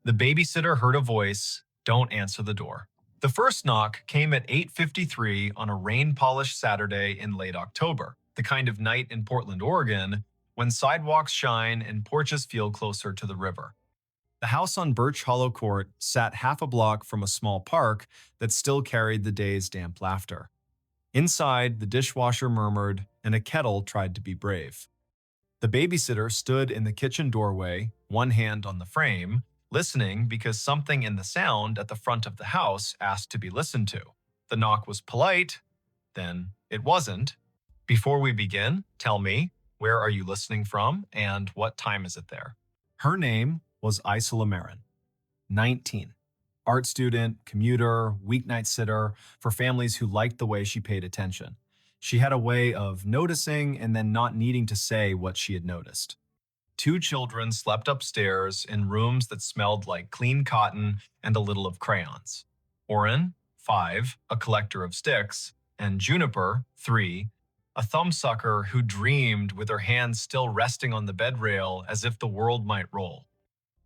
The babysitter heard a voice, "Don't answer the door." The first knock came at 8:53 on a rain-polished Saturday in late October, the kind of night in Portland, Oregon, when sidewalks shine and porches feel closer to the river. The house on Birch Hollow Court sat half a block from a small park that still carried the day's damp laughter. Inside, the dishwasher murmured, and a kettle tried to be brave. The babysitter stood in the kitchen doorway, one hand on the frame, listening because something in the sound at the front of the house asked to be listened to. The knock was polite, then it wasn't. "Before we begin, tell me, where are you listening from and what time is it there?" Her name was Isola Marin, 19. Art student, commuter, weeknight sitter for families who liked the way she paid attention. She had a way of noticing and then not needing to say what she had noticed. Two children slept upstairs in rooms that smelled like clean cotton and a little of crayons. Oren, 5, a collector of sticks, and Juniper, 3, a thumbsucker who dreamed with her hands still resting on the bed rail as if the world might roll.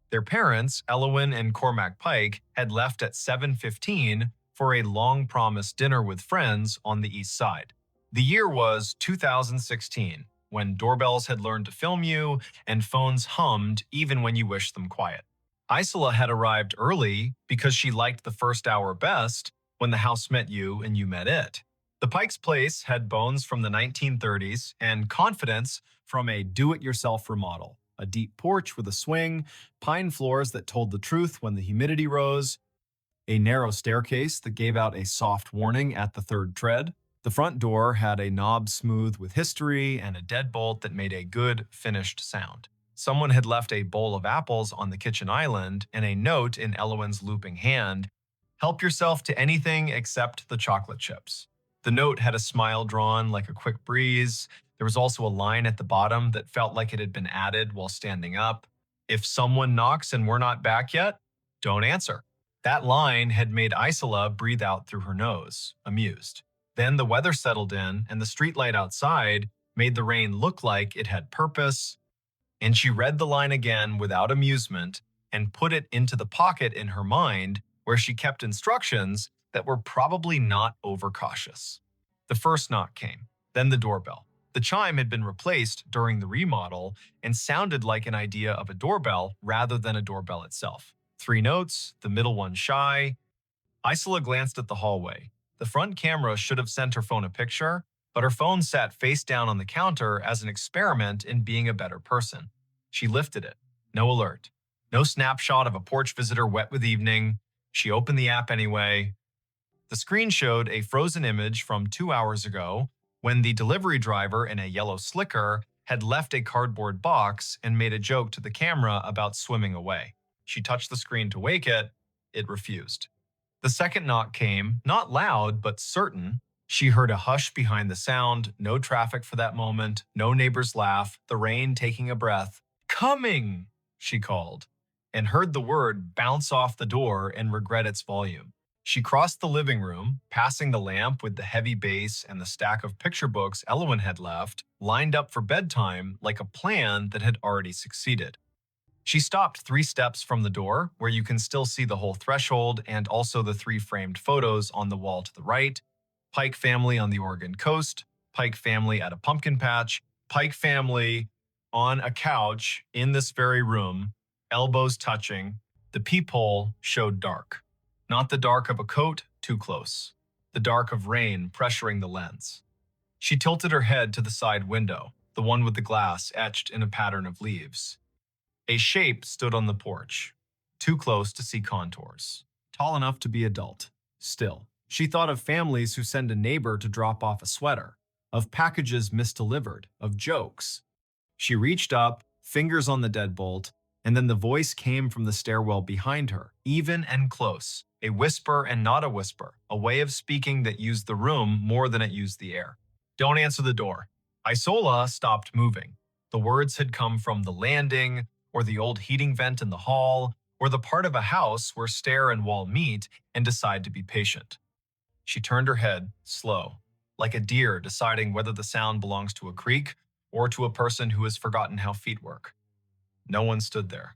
Their parents, Elowin and Cormac Pike, had left at 7:15 for a long-promised dinner with friends on the east side. The year was 2016, when doorbells had learned to film you and phones hummed even when you wished them quiet. Isola had arrived early because she liked the first hour best when the house met you and you met it. The Pike's place had bones from the 1930s and confidence from a do-it-yourself remodel. A deep porch with a swing, pine floors that told the truth when the humidity rose, a narrow staircase that gave out a soft warning at the third tread. The front door had a knob smooth with history and a deadbolt that made a good, finished sound. Someone had left a bowl of apples on the kitchen island and a note in Elowin's looping hand, "Help yourself to anything except the chocolate chips." The note had a smile drawn like a quick breeze. There was also a line at the bottom that felt like it had been added while standing up. "If someone knocks and we're not back yet, don't answer." That line had made Isola breathe out through her nose, amused. Then the weather settled in, and the streetlight outside made the rain look like it had purpose, and she read the line again without amusement and put it into the pocket in her mind where she kept instructions that were probably not overcautious. The first knock came, then the doorbell. The chime had been replaced during the remodel and sounded like an idea of a doorbell rather than a doorbell itself. 3 notes, the middle one shy. Isola glanced at the hallway. The front camera should have sent her phone a picture, but her phone sat face down on the counter as an experiment in being a better person. She lifted it. No alert. No snapshot of a porch visitor wet with evening. She opened the app anyway. The screen showed a frozen image from 2 hours ago when the delivery driver in a yellow slicker had left a cardboard box and made a joke to the camera about swimming away. She touched the screen to wake it. It refused. The second knock came, not loud, but certain. She heard a hush behind the sound, no traffic for that moment, no neighbor's laugh, the rain taking a breath. "Coming!" she called, and heard the word bounce off the door and regret its volume. She crossed the living room, passing the lamp with the heavy base and the stack of picture books Elowin had left, lined up for bedtime like a plan that had already succeeded. She stopped 3 steps from the door, where you can still see the whole threshold and also the 3 framed photos on the wall to the right. Pike family on the Oregon coast, Pike family at a pumpkin patch, Pike family on a couch in this very room, elbows touching. The peephole showed dark. Not the dark of a coat, too close. The dark of rain pressuring the lens. She tilted her head to the side window, the one with the glass etched in a pattern of leaves. A shape stood on the porch, too close to see contours. Tall enough to be adult. Still, she thought of families who send a neighbor to drop off a sweater, of packages misdelivered, of jokes. She reached up, fingers on the deadbolt, and then the voice came from the stairwell behind her, even and close, a whisper and not a whisper, a way of speaking that used the room more than it used the air. "Don't answer the door." Isola stopped moving. The words had come from the landing, or the old heating vent in the hall, or the part of a house where stair and wall meet and decide to be patient. She turned her head, slow, like a deer deciding whether the sound belongs to a creek or to a person who has forgotten how feet work. No one stood there.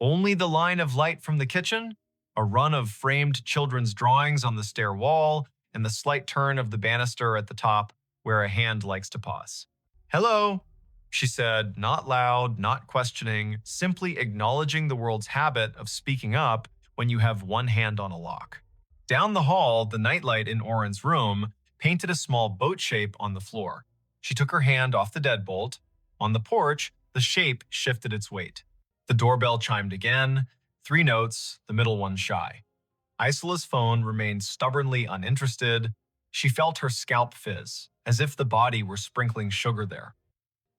Only the line of light from the kitchen, a run of framed children's drawings on the stair wall, and the slight turn of the banister at the top where a hand likes to pause. Hello, she said, not loud, not questioning, simply acknowledging the world's habit of speaking up when you have one hand on a lock. Down the hall, the nightlight in Oren's room painted a small boat shape on the floor. She took her hand off the deadbolt. On the porch, the shape shifted its weight. The doorbell chimed again, 3 notes, the middle one shy. Isola's phone remained stubbornly uninterested. She felt her scalp fizz, as if the body were sprinkling sugar there.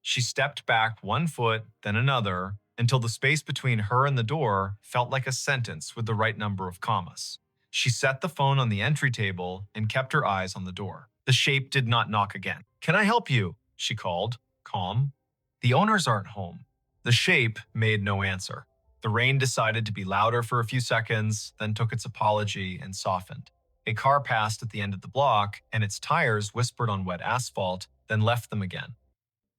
She stepped back 1 foot, then another, until the space between her and the door felt like a sentence with the right number of commas. She set the phone on the entry table and kept her eyes on the door. The shape did not knock again. "Can I help you?" she called, calm. "The owners aren't home." The shape made no answer. The rain decided to be louder for a few seconds, then took its apology and softened. A car passed at the end of the block, and its tires whispered on wet asphalt, then left them again.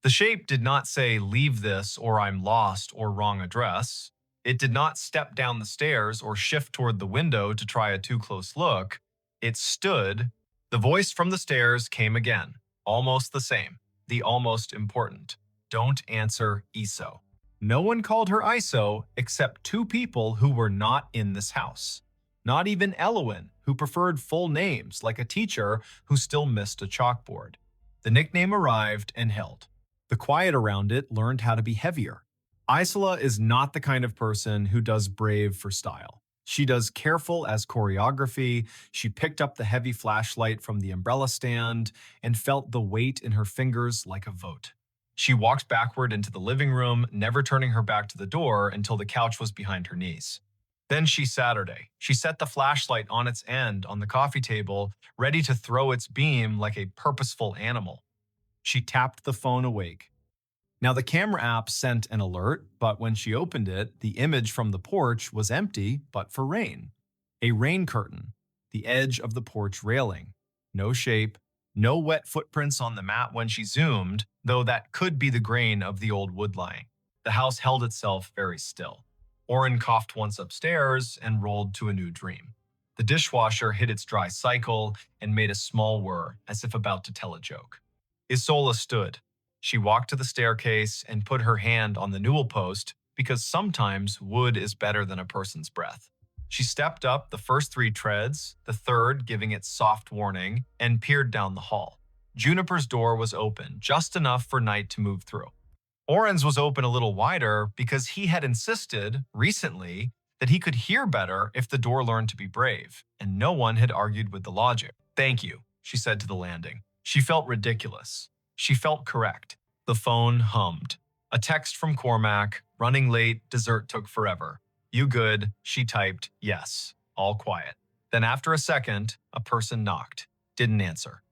The shape did not say, "Leave this," or "I'm lost," or "Wrong address." It did not step down the stairs or shift toward the window to try a too close look. It stood. The voice from the stairs came again, almost the same, the almost important. "Don't answer ISO." No one called her ISO except 2 people who were not in this house. Not even Elowin, who preferred full names like a teacher who still missed a chalkboard. The nickname arrived and held. The quiet around it learned how to be heavier. Isola is not the kind of person who does brave for style. She does careful as choreography. She picked up the heavy flashlight from the umbrella stand and felt the weight in her fingers like a vote. She walked backward into the living room, never turning her back to the door until the couch was behind her knees. Then she set the flashlight on its end on the coffee table, ready to throw its beam like a purposeful animal. She tapped the phone awake. Now the camera app sent an alert, but when she opened it, the image from the porch was empty but for rain. A rain curtain, the edge of the porch railing. No shape, no wet footprints on the mat when she zoomed, though that could be the grain of the old wood lying. The house held itself very still. Oren coughed once upstairs and rolled to a new dream. The dishwasher hit its dry cycle and made a small whir, as if about to tell a joke. Isola stood. She walked to the staircase and put her hand on the newel post because sometimes wood is better than a person's breath. She stepped up the first 3 treads, the third giving it soft warning, and peered down the hall. Juniper's door was open, just enough for night to move through. Oren's was open a little wider because he had insisted, recently, that he could hear better if the door learned to be brave, and no one had argued with the logic. "Thank you," she said to the landing. She felt ridiculous. She felt correct. The phone hummed. A text from Cormac, "Running late, dessert took forever. You good?" She typed, "Yes." All quiet. Then after a second, a person knocked. Didn't answer.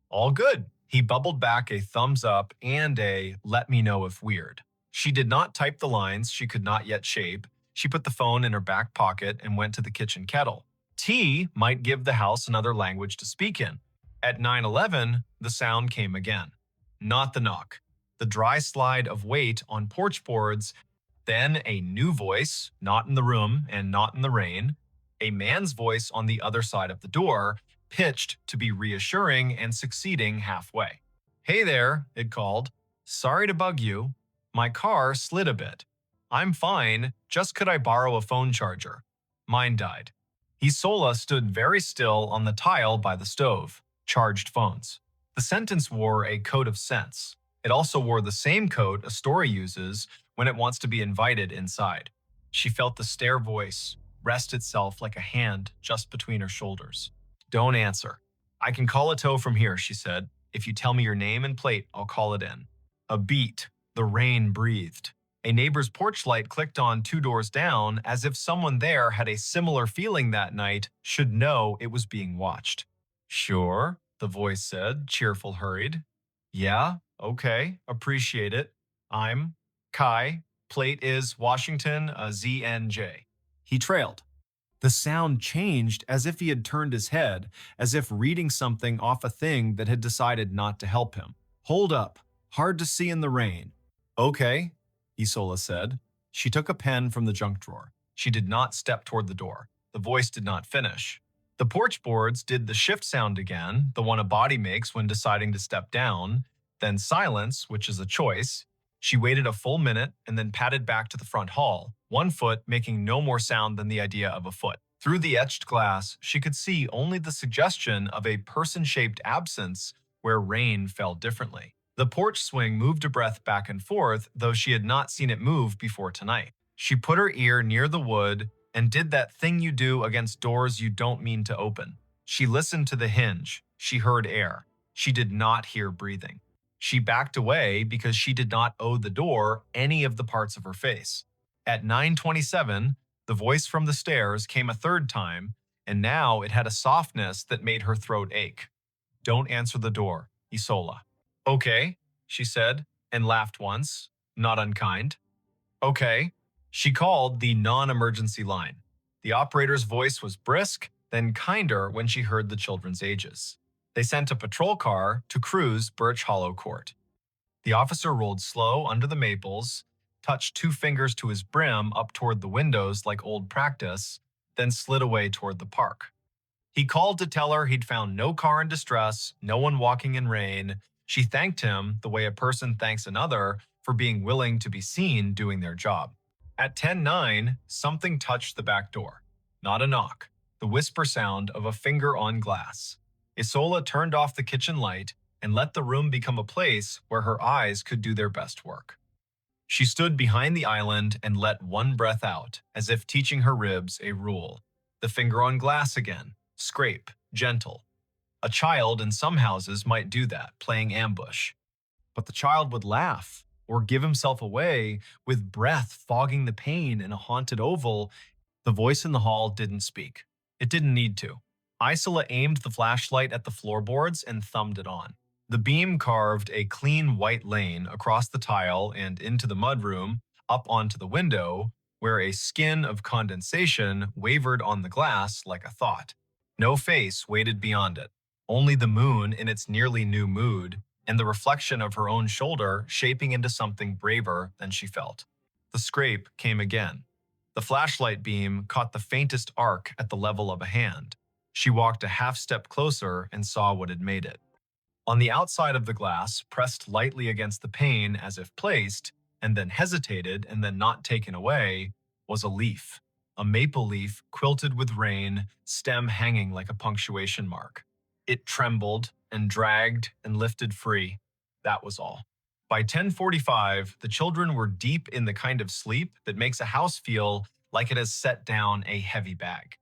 "All good." He bubbled back a thumbs up and a "let me know if weird." She did not type the lines she could not yet shape. She put the phone in her back pocket and went to the kitchen kettle. Tea might give the house another language to speak in. At 9:11, the sound came again. Not the knock. The dry slide of weight on porch boards. Then a new voice, not in the room and not in the rain. A man's voice on the other side of the door, pitched to be reassuring and succeeding halfway. "Hey there," it called. "Sorry to bug you. My car slid a bit. I'm fine, just could I borrow a phone charger? Mine died." Isola stood very still on the tile by the stove. Charged phones. The sentence wore a coat of sense. It also wore the same coat a story uses when it wants to be invited inside. She felt the stair voice rest itself like a hand just between her shoulders. "Don't answer." "I can call a tow from here," she said. "If you tell me your name and plate, I'll call it in." A beat. The rain breathed. A neighbor's porch light clicked on 2 doors down, as if someone there had a similar feeling that night, should know it was being watched. "Sure," the voice said, cheerful, hurried. "Yeah, okay, appreciate it. I'm Kai. Plate is Washington, ZNJ." He trailed. The sound changed as if he had turned his head, as if reading something off a thing that had decided not to help him. "Hold up. Hard to see in the rain." "Okay," Isola said. She took a pen from the junk drawer. She did not step toward the door. The voice did not finish. The porch boards did the shift sound again, the one a body makes when deciding to step down, then silence, which is a choice. She waited a full minute and then padded back to the front hall, one foot making no more sound than the idea of a foot. Through the etched glass, she could see only the suggestion of a person-shaped absence where rain fell differently. The porch swing moved a breath back and forth, though she had not seen it move before tonight. She put her ear near the wood and did that thing you do against doors you don't mean to open. She listened to the hinge. She heard air. She did not hear breathing. She backed away because she did not owe the door any of the parts of her face. At 9:27, the voice from the stairs came a third time, and now it had a softness that made her throat ache. "Don't answer the door, Isola." "Okay," she said, and laughed once, not unkind. "Okay." She called the non-emergency line. The operator's voice was brisk, then kinder when she heard the children's ages. They sent a patrol car to cruise Birch Hollow Court. The officer rolled slow under the maples, touched two fingers to his brim up toward the windows like old practice, then slid away toward the park. He called to tell her he'd found no car in distress, no one walking in rain. She thanked him the way a person thanks another for being willing to be seen doing their job. At 10:09, something touched the back door. Not a knock, the whisper sound of a finger on glass. Isola turned off the kitchen light and let the room become a place where her eyes could do their best work. She stood behind the island and let one breath out, as if teaching her ribs a rule. The finger on glass again. Scrape, gentle. A child in some houses might do that, playing ambush. But the child would laugh or give himself away with breath fogging the pain in a haunted oval. The voice in the hall didn't speak. It didn't need to. Isola aimed the flashlight at the floorboards and thumbed it on. The beam carved a clean white lane across the tile and into the mudroom, up onto the window, where a skin of condensation wavered on the glass like a thought. No face waited beyond it, only the moon in its nearly new mood, and the reflection of her own shoulder shaping into something braver than she felt. The scrape came again. The flashlight beam caught the faintest arc at the level of a hand. She walked a half step closer and saw what had made it. On the outside of the glass, pressed lightly against the pane as if placed, and then hesitated and then not taken away, was a leaf. A maple leaf quilted with rain, stem hanging like a punctuation mark. It trembled and dragged and lifted free. That was all. By 10:45, the children were deep in the kind of sleep that makes a house feel like it has set down a heavy bag.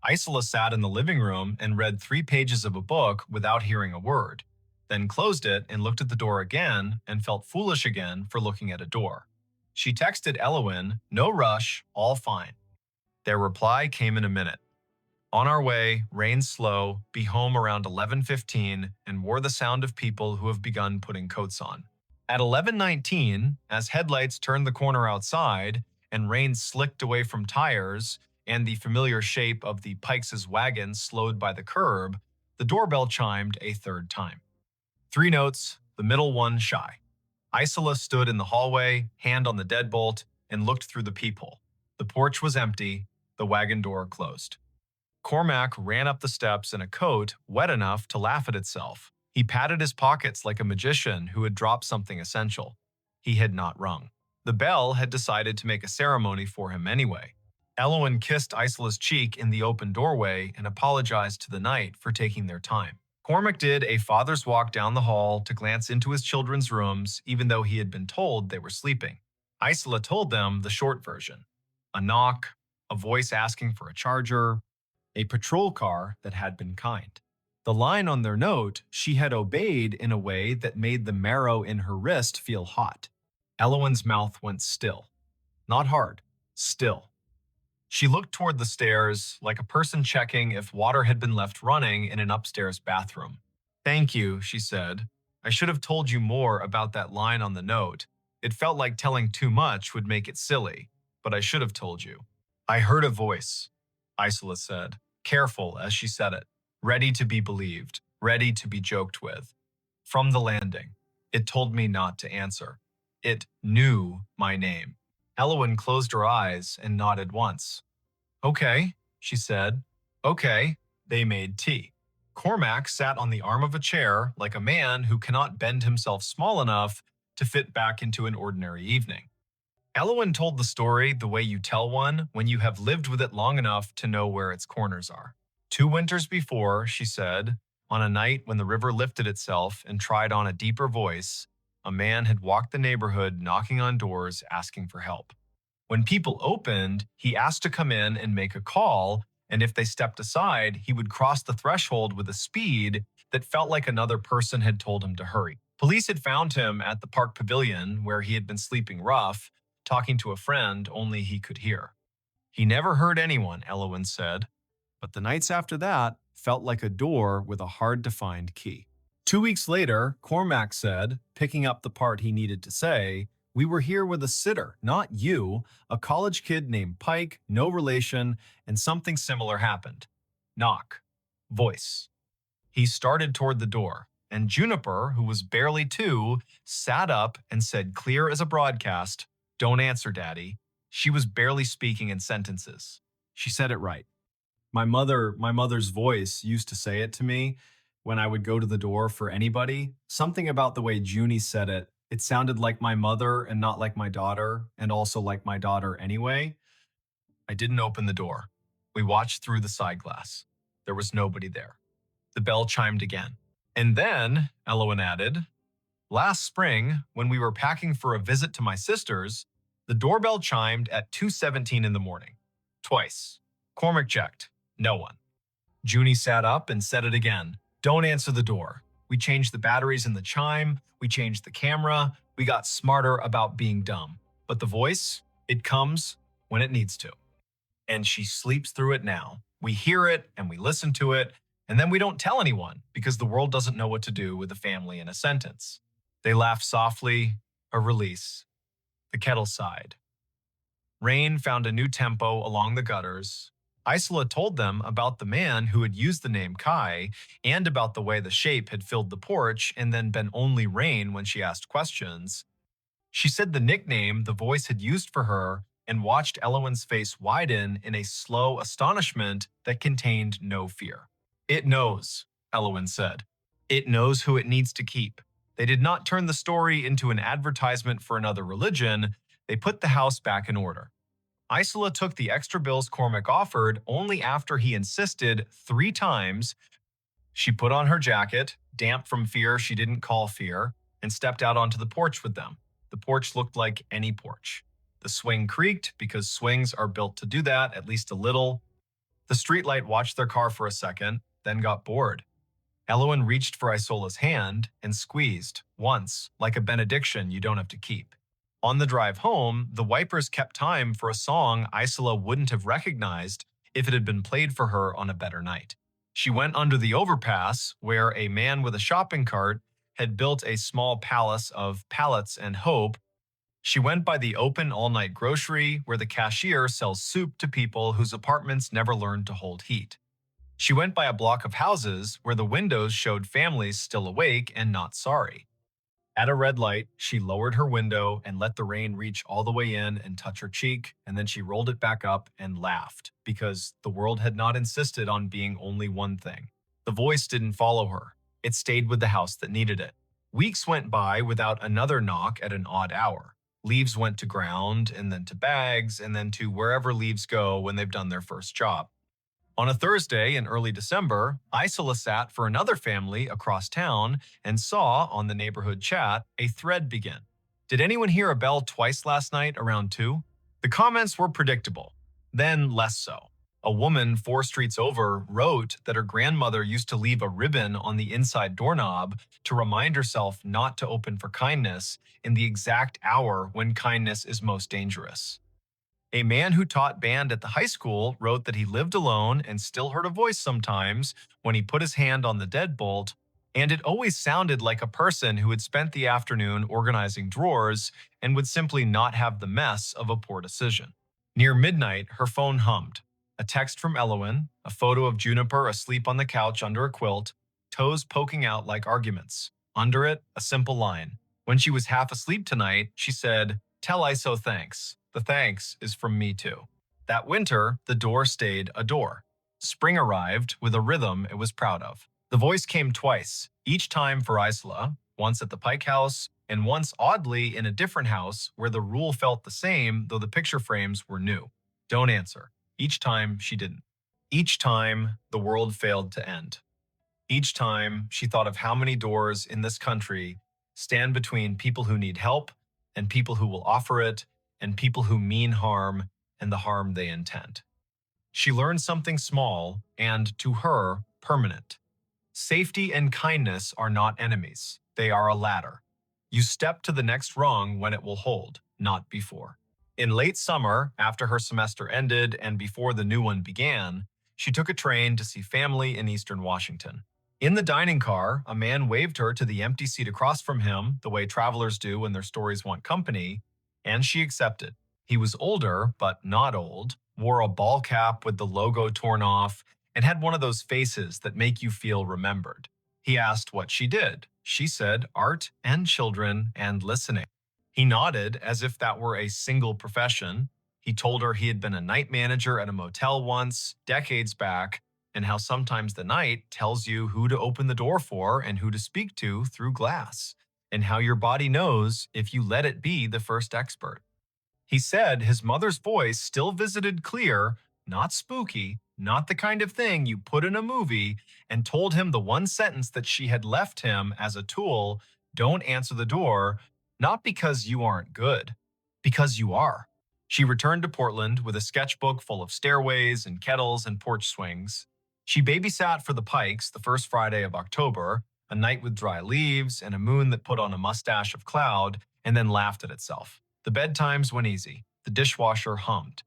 Isola sat in the living room and read 3 pages of a book without hearing a word, then closed it and looked at the door again and felt foolish again for looking at a door. She texted Elowen, "No rush, all fine." Their reply came in a minute. "On our way, rain slow, be home around 11:15, and wore the sound of people who have begun putting coats on." At 11:19, as headlights turned the corner outside and rain slicked away from tires and the familiar shape of the Pikes' wagon slowed by the curb, the doorbell chimed a third time. 3 notes, the middle one shy. Isola stood in the hallway, hand on the deadbolt, and looked through the peephole. The porch was empty, the wagon door closed. Cormac ran up the steps in a coat wet enough to laugh at itself. He patted his pockets like a magician who had dropped something essential. He had not rung. The bell had decided to make a ceremony for him anyway. Elowen kissed Isola's cheek in the open doorway and apologized to the night for taking their time. Cormac did a father's walk down the hall to glance into his children's rooms, even though he had been told they were sleeping. Isola told them the short version. A knock, a voice asking for a charger, a patrol car that had been kind. The line on their note she had obeyed in a way that made the marrow in her wrist feel hot. Elowen's mouth went still. Not hard, still. She looked toward the stairs like a person checking if water had been left running in an upstairs bathroom. "Thank you," she said. "I should have told you more about that line on the note. It felt like telling too much would make it silly, but I should have told you." "I heard a voice," Isola said, careful as she said it, ready to be believed, ready to be joked with. "From the landing. It told me not to answer. It knew my name." Elowen closed her eyes and nodded once. Okay, she said. Okay. They made tea. Cormac sat on the arm of a chair like a man who cannot bend himself small enough to fit back into an ordinary evening. Elowen told the story the way you tell one when you have lived with it long enough to know where its corners are. 2 winters before, she said, on a night when the river lifted itself and tried on a deeper voice, a man had walked the neighborhood knocking on doors asking for help. When people opened, he asked to come in and make a call, and if they stepped aside, he would cross the threshold with a speed that felt like another person had told him to hurry. Police had found him at the park pavilion where he had been sleeping rough, talking to a friend only he could hear. He never hurt anyone, Elowen said, but the nights after that felt like a door with a hard-to-find key. 2 weeks later, Cormac said, picking up the part he needed to say, "We were here with a sitter, not you, a college kid named Pike, no relation, and something similar happened. Knock. Voice." He started toward the door, and Juniper, who was barely 2, sat up and said clear as a broadcast, "Don't answer, Daddy." She was barely speaking in sentences. She said it right. My mother's voice used to say it to me when I would go to the door for anybody. Something about the way Junie said it, it sounded like my mother and not like my daughter, and also like my daughter anyway. I didn't open the door. We watched through the side glass. There was nobody there. The bell chimed again. And then, Elowen added, last spring, when we were packing for a visit to my sister's, the doorbell chimed at 2:17 in the morning. Twice. Cormac checked. No one. Junie sat up and said it again. Don't answer the door. We changed the batteries in the chime. We changed the camera. We got smarter about being dumb. But the voice, it comes when it needs to. And she sleeps through it now. We hear it and we listen to it, and then we don't tell anyone because the world doesn't know what to do with a family in a sentence. They laugh softly, a release. The kettle sighed. Rain found a new tempo along the gutters. Isola told them about the man who had used the name Kai and about the way the shape had filled the porch and then been only Rain when she asked questions. She said the nickname the voice had used for her and watched Elowen's face widen in a slow astonishment that contained no fear. It knows, Elowen said. It knows who it needs to keep. They did not turn the story into an advertisement for another religion. They put the house back in order. Isola took the extra bills Cormac offered only after he insisted 3 times. She put on her jacket, damp from fear she didn't call fear, and stepped out onto the porch with them. The porch looked like any porch. The swing creaked because swings are built to do that, at least a little. The streetlight watched their car for a second, then got bored. Elowen reached for Isola's hand and squeezed, once, like a benediction you don't have to keep. On the drive home, the wipers kept time for a song Isola wouldn't have recognized if it had been played for her on a better night. She went under the overpass, where a man with a shopping cart had built a small palace of pallets and hope. She went by the open all-night grocery, where the cashier sells soup to people whose apartments never learned to hold heat. She went by a block of houses where the windows showed families still awake and not sorry. At a red light, she lowered her window and let the rain reach all the way in and touch her cheek, and then she rolled it back up and laughed, because the world had not insisted on being only one thing. The voice didn't follow her. It stayed with the house that needed it. Weeks went by without another knock at an odd hour. Leaves went to ground, and then to bags, and then to wherever leaves go when they've done their first job. On a Thursday in early December, Isola sat for another family across town and saw, on the neighborhood chat, a thread begin. Did anyone hear a bell twice last night around 2? The comments were predictable, then less so. A woman 4 streets over wrote that her grandmother used to leave a ribbon on the inside doorknob to remind herself not to open for kindness in the exact hour when kindness is most dangerous. A man who taught band at the high school wrote that he lived alone and still heard a voice sometimes when he put his hand on the deadbolt, and it always sounded like a person who had spent the afternoon organizing drawers and would simply not have the mess of a poor decision. Near midnight, her phone hummed. A text from Elowen, a photo of Juniper asleep on the couch under a quilt, toes poking out like arguments. Under it, a simple line. When she was half asleep tonight, she said, "Tell Iso thanks." The thanks is from me too. That winter, the door stayed a door. Spring arrived with a rhythm it was proud of. The voice came twice, each time for Isla, once at the Pike House, and once oddly in a different house where the rule felt the same though the picture frames were new. Don't answer. Each time she didn't. Each time the world failed to end. Each time she thought of how many doors in this country stand between people who need help and people who will offer it and people who mean harm and the harm they intend. She learned something small and, to her, permanent. Safety and kindness are not enemies. They are a ladder. You step to the next rung when it will hold, not before. In late summer, after her semester ended and before the new one began, she took a train to see family in Eastern Washington. In the dining car, a man waved her to the empty seat across from him, the way travelers do when their stories want company, and she accepted. He was older, but not old, wore a ball cap with the logo torn off, and had one of those faces that make you feel remembered. He asked what she did. She said art and children and listening. He nodded as if that were a single profession. He told her he had been a night manager at a motel once, decades back, and how sometimes the night tells you who to open the door for and who to speak to through glass, and how your body knows if you let it be the first expert. He said his mother's voice still visited clear, not spooky, not the kind of thing you put in a movie, and told him the one sentence that she had left him as a tool: don't answer the door, not because you aren't good, because you are. She returned to Portland with a sketchbook full of stairways and kettles and porch swings. She babysat for the Pikes the first Friday of October, a night with dry leaves and a moon that put on a mustache of cloud and then laughed at itself. The bedtimes went easy. The dishwasher hummed.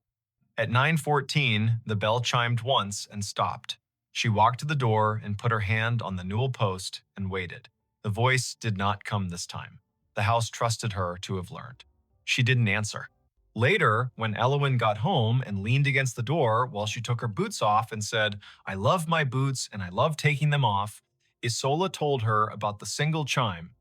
At 9:14, the bell chimed once and stopped. She walked to the door and put her hand on the newel post and waited. The voice did not come this time. The house trusted her to have learned. She didn't answer. Later, when Elowen got home and leaned against the door while she took her boots off and said, "I love my boots and I love taking them off," Isola told her about the single chime.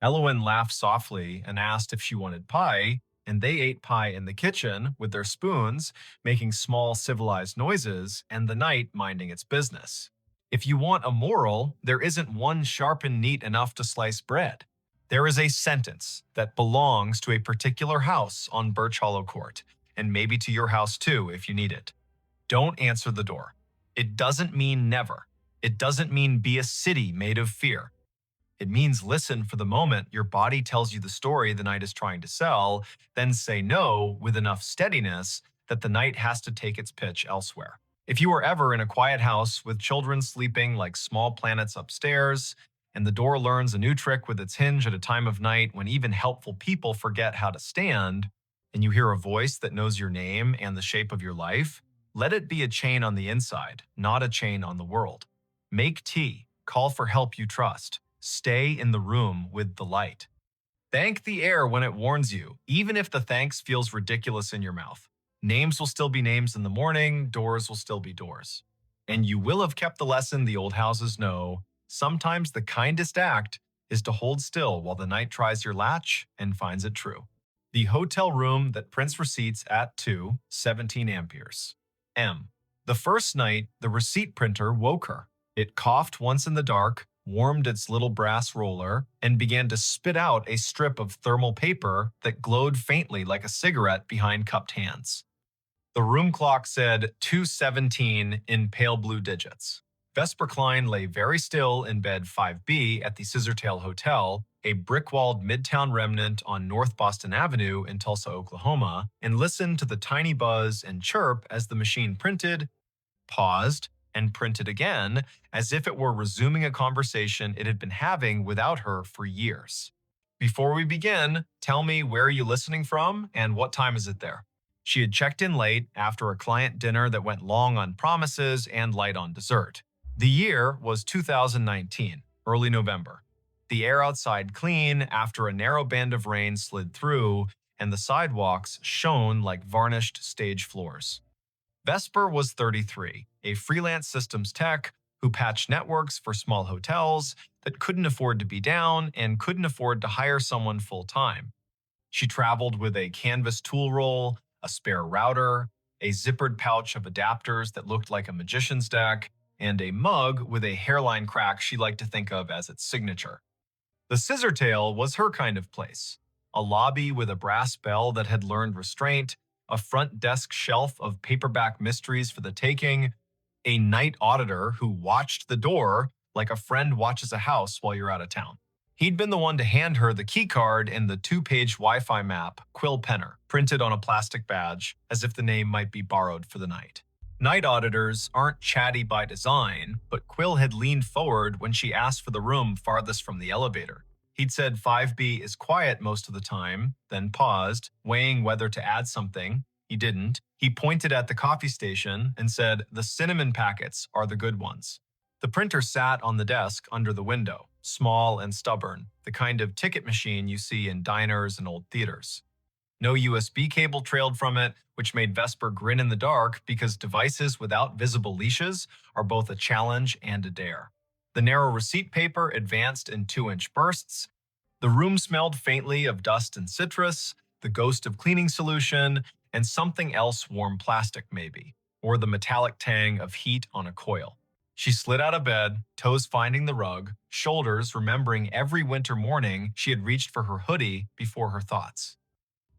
Elowen laughed softly and asked if she wanted pie, and they ate pie in the kitchen with their spoons, making small civilized noises, and the night minding its business. If you want a moral, there isn't one sharp and neat enough to slice bread. There is a sentence that belongs to a particular house on Birch Hollow Court, and maybe to your house too if you need it. Don't answer the door. It doesn't mean never. It doesn't mean be a city made of fear. It means listen for the moment your body tells you the story the night is trying to sell, then say no with enough steadiness that the night has to take its pitch elsewhere. If you are ever in a quiet house with children sleeping like small planets upstairs, and the door learns a new trick with its hinge at a time of night when even helpful people forget how to stand, and you hear a voice that knows your name and the shape of your life, let it be a chain on the inside, not a chain on the world. Make tea. Call for help you trust. Stay in the room with the light. Thank the air when it warns you, even if the thanks feels ridiculous in your mouth. Names will still be names in the morning, doors will still be doors. And you will have kept the lesson the old houses know. Sometimes the kindest act is to hold still while the night tries your latch and finds it true. The hotel room that prints receipts at 17 amperes. M. The first night, the receipt printer woke her. It coughed once in the dark, warmed its little brass roller, and began to spit out a strip of thermal paper that glowed faintly like a cigarette behind cupped hands. The room clock said 2:17 in pale blue digits. Vesper Klein lay very still in bed 5B at the Scissortail Hotel, a brick-walled midtown remnant on North Boston Avenue in Tulsa, Oklahoma, and listened to the tiny buzz and chirp as the machine printed, paused, and printed again, as if it were resuming a conversation it had been having without her for years. Before we begin, tell me where are you listening from and what time is it there? She had checked in late after a client dinner that went long on promises and light on dessert. The year was 2019, early November. The air outside clean after a narrow band of rain slid through, and the sidewalks shone like varnished stage floors. Vesper was 33, a freelance systems tech who patched networks for small hotels that couldn't afford to be down and couldn't afford to hire someone full-time. She traveled with a canvas tool roll, a spare router, a zippered pouch of adapters that looked like a magician's deck, and a mug with a hairline crack she liked to think of as its signature. The scissor tail was her kind of place. A lobby with a brass bell that had learned restraint, a front desk shelf of paperback mysteries for the taking, a night auditor who watched the door like a friend watches a house while you're out of town. He'd been the one to hand her the key card and the two-page Wi-Fi map, Quill Penner, printed on a plastic badge, as if the name might be borrowed for the night. Night auditors aren't chatty by design, but Quill had leaned forward when she asked for the room farthest from the elevator. He'd said 5B is quiet most of the time, then paused, weighing whether to add something. He didn't. He pointed at the coffee station and said, "The cinnamon packets are the good ones." The printer sat on the desk under the window, small and stubborn, the kind of ticket machine you see in diners and old theaters. No USB cable trailed from it, which made Vesper grin in the dark because devices without visible leashes are both a challenge and a dare. The narrow receipt paper advanced in 2-inch bursts. The room smelled faintly of dust and citrus, the ghost of cleaning solution, and something else warm plastic maybe, or the metallic tang of heat on a coil. She slid out of bed, toes finding the rug, shoulders remembering every winter morning she had reached for her hoodie before her thoughts.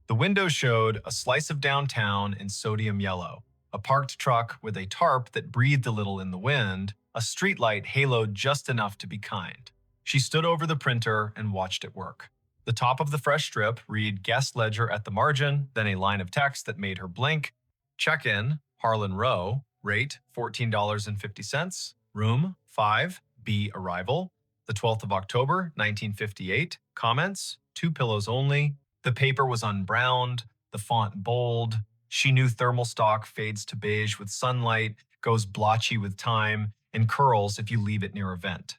The window showed a slice of downtown in sodium yellow, a parked truck with a tarp that breathed a little in the wind, a streetlight haloed just enough to be kind. She stood over the printer and watched it work. The top of the fresh strip read guest ledger at the margin, then a line of text that made her blink. Check-in, Harlan Row, rate $14.50, room 5B arrival, the 12th of October, 1958, comments, 2 pillows only. The paper was unbrowned, the font bold. She knew thermal stock fades to beige with sunlight, goes blotchy with time, and curls if you leave it near a vent.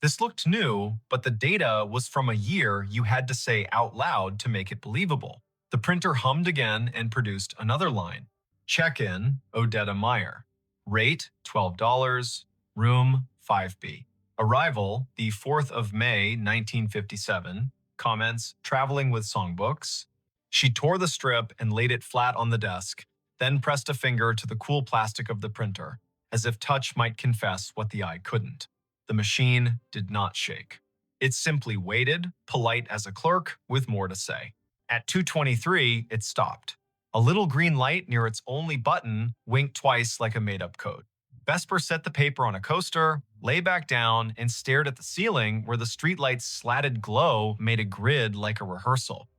This looked new, but the data was from a year you had to say out loud to make it believable. The printer hummed again and produced another line. Check-in, Odetta Meyer. Rate, $12. Room, 5B. Arrival, the 4th of May, 1957. Comments, traveling with songbooks. She tore the strip and laid it flat on the desk, then pressed a finger to the cool plastic of the printer, as if touch might confess what the eye couldn't. The machine did not shake. It simply waited, polite as a clerk, with more to say. At 2:23, it stopped. A little green light near its only button winked twice like a made-up code. Vesper set the paper on a coaster, lay back down, and stared at the ceiling where the streetlight's slatted glow made a grid like a rehearsal.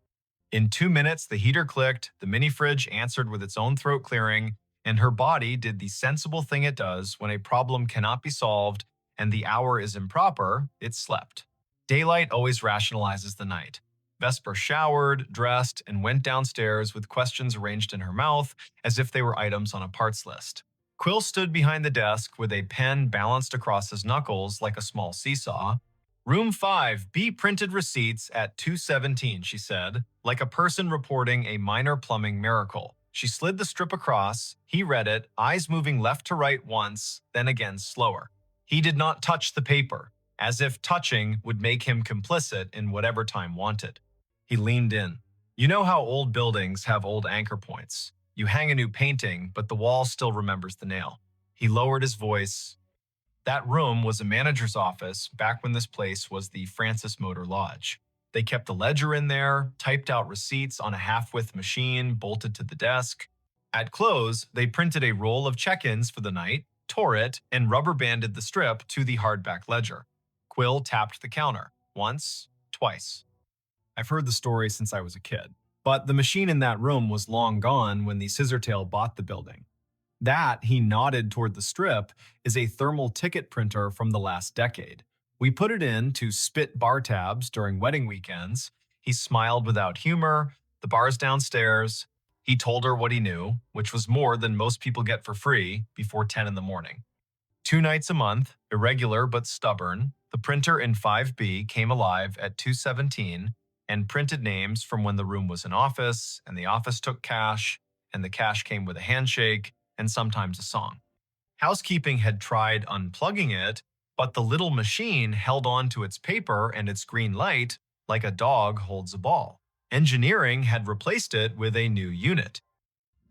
In 2 minutes, the heater clicked, the mini-fridge answered with its own throat clearing, and her body did the sensible thing it does when a problem cannot be solved and the hour is improper, it slept. Daylight always rationalizes the night. Vesper showered, dressed, and went downstairs with questions arranged in her mouth as if they were items on a parts list. Quill stood behind the desk with a pen balanced across his knuckles like a small seesaw. Room 5B printed receipts at 2:17, she said, like a person reporting a minor plumbing miracle. She slid the strip across. He read it, eyes moving left to right once, then again slower. He did not touch the paper, as if touching would make him complicit in whatever time wanted. He leaned in. You know how old buildings have old anchor points. You hang a new painting, but the wall still remembers the nail. He lowered his voice. That room was a manager's office back when this place was the Francis Motor Lodge. They kept a ledger in there, typed out receipts on a half-width machine bolted to the desk. At close, they printed a roll of check-ins for the night, tore it, and rubber-banded the strip to the hardback ledger. Quill tapped the counter. Once, twice. I've heard the story since I was a kid, but the machine in that room was long gone when the Scissortail bought the building. That, he nodded toward the strip, is a thermal ticket printer from the last decade. We put it in to spit bar tabs during wedding weekends. He smiled without humor. The bar's downstairs. He told her what he knew, which was more than most people get for free before 10 in the morning. 2 nights a month, irregular but stubborn, the printer in 5B came alive at 2:17 and printed names from when the room was an office, and the office took cash, and the cash came with a handshake, and sometimes a song. Housekeeping had tried unplugging it, but the little machine held on to its paper and its green light like a dog holds a ball. Engineering had replaced it with a new unit.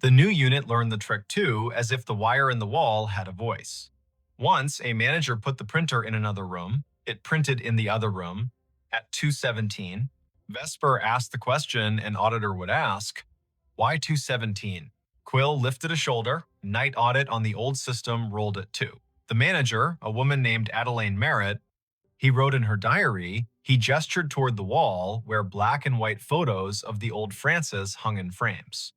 The new unit learned the trick too, as if the wire in the wall had a voice. Once, a manager put the printer in another room. It printed in the other room. At 2:17, Vesper asked the question an auditor would ask, "Why 2:17?" Quill lifted a shoulder. Night audit on the old system rolled at 2. The manager, a woman named Adelaine Merritt, he wrote in her diary, he gestured toward the wall where black and white photos of the old Francis hung in frames.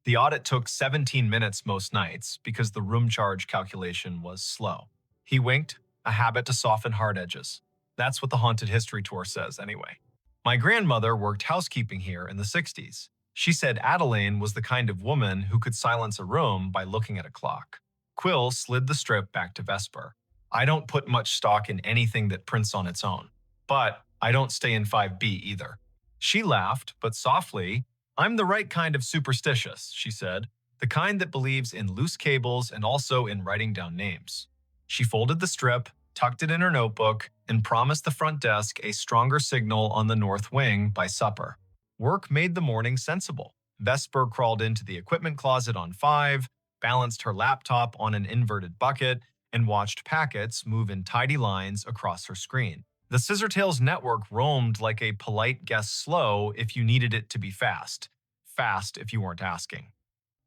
The audit took 17 minutes most nights because the room charge calculation was slow. He winked, a habit to soften hard edges. That's what the Haunted History Tour says, anyway. My grandmother worked housekeeping here in the 60s. She said Adelaine was the kind of woman who could silence a room by looking at a clock. Quill slid the strip back to Vesper. I don't put much stock in anything that prints on its own. But I don't stay in 5B either. She laughed, but softly. I'm the right kind of superstitious, she said, the kind that believes in loose cables and also in writing down names. She folded the strip, tucked it in her notebook, and promised the front desk a stronger signal on the north wing by supper. Work made the morning sensible. Vesper crawled into the equipment closet on 5, balanced her laptop on an inverted bucket, and watched packets move in tidy lines across her screen. The Scissortails network roamed like a polite guess slow if you needed it to be fast. Fast if you weren't asking.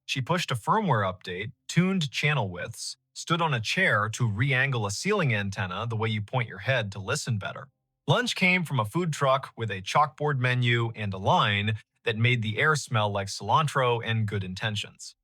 She pushed a firmware update, tuned channel widths, stood on a chair to re-angle a ceiling antenna the way you point your head to listen better. Lunch came from a food truck with a chalkboard menu and a line that made the air smell like cilantro and good intentions.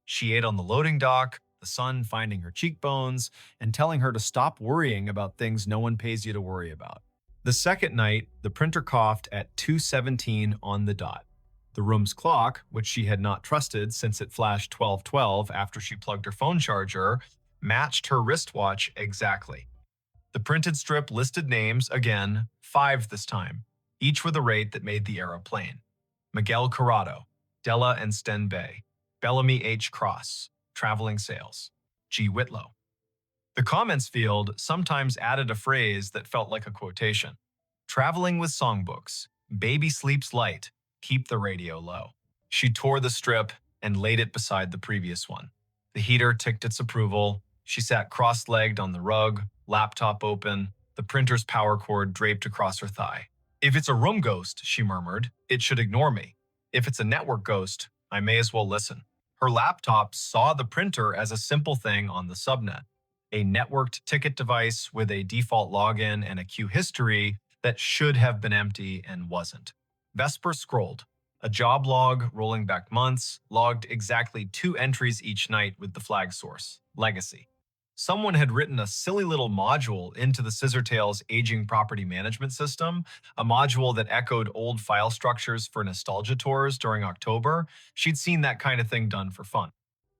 She ate on the loading dock, the sun finding her cheekbones and telling her to stop worrying about things no one pays you to worry about. The second night, the printer coughed at 2:17 on the dot. The room's clock, which she had not trusted since it flashed 12:12 after she plugged her phone charger, matched her wristwatch exactly. The printed strip listed names again, 5 this time, each with a rate that made the era plain. Miguel Corrado, Della and Sten Bay, Bellamy H. Cross, Traveling Sales, G. Whitlow. The comments field sometimes added a phrase that felt like a quotation. Traveling with songbooks, baby sleeps light, keep the radio low. She tore the strip and laid it beside the previous one. The heater ticked its approval. She sat cross-legged on the rug, laptop open, the printer's power cord draped across her thigh. If it's a room ghost, she murmured, it should ignore me. If it's a network ghost, I may as well listen. Her laptop saw the printer as a simple thing on the subnet, a networked ticket device with a default login and a queue history that should have been empty and wasn't. Vesper scrolled. A job log rolling back months logged exactly 2 entries each night with the flag source, Legacy. Someone had written a silly little module into the Scissortails aging property management system, a module that echoed old file structures for nostalgia tours during October. She'd seen that kind of thing done for fun.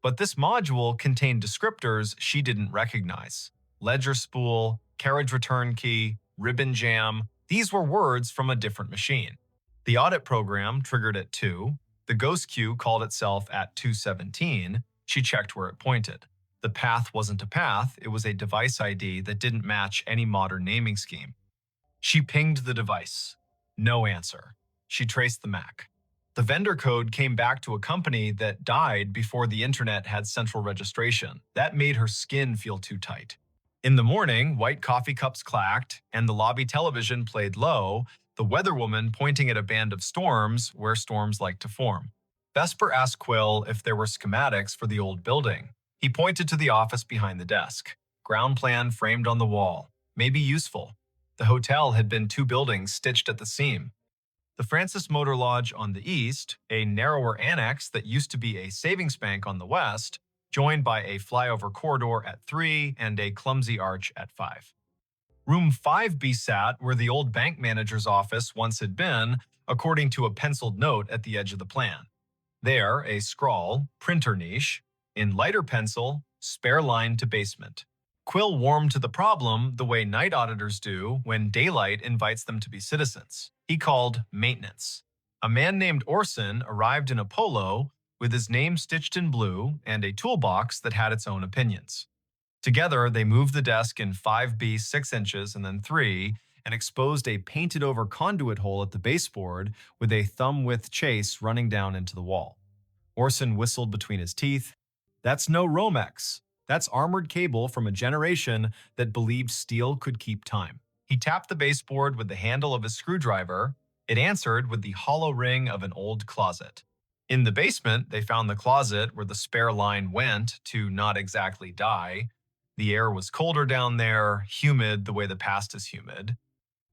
But this module contained descriptors she didn't recognize. Ledger spool, carriage return key, ribbon jam. These were words from a different machine. The audit program triggered at 2. The ghost queue called itself at 2:17. She checked where it pointed. The path wasn't a path, it was a device ID that didn't match any modern naming scheme. She pinged the device. No answer. She traced the MAC. The vendor code came back to a company that died before the internet had central registration. That made her skin feel too tight. In the morning, white coffee cups clacked, and the lobby television played low, the weatherwoman pointing at a band of storms where storms like to form. Vesper asked Quill if there were schematics for the old building. He pointed to the office behind the desk. Ground plan framed on the wall. Maybe useful. The hotel had been 2 buildings stitched at the seam. The Francis Motor Lodge on the east, a narrower annex that used to be a savings bank on the west, joined by a flyover corridor at 3 and a clumsy arch at 5. Room 5B sat where the old bank manager's office once had been, according to a penciled note at the edge of the plan. There, a scrawl, printer niche, in lighter pencil, spare line to basement. Quill warmed to the problem the way night auditors do when daylight invites them to be citizens. He called maintenance. A man named Orson arrived in a polo with his name stitched in blue and a toolbox that had its own opinions. Together, they moved the desk in 5B 6 inches and then 3, and exposed a painted-over conduit hole at the baseboard with a thumb-width chase running down into the wall. Orson whistled between his teeth. That's no Romex. That's armored cable from a generation that believed steel could keep time. He tapped the baseboard with the handle of his screwdriver. It answered with the hollow ring of an old closet. In the basement, they found the closet where the spare line went to not exactly die. The air was colder down there, humid the way the past is humid.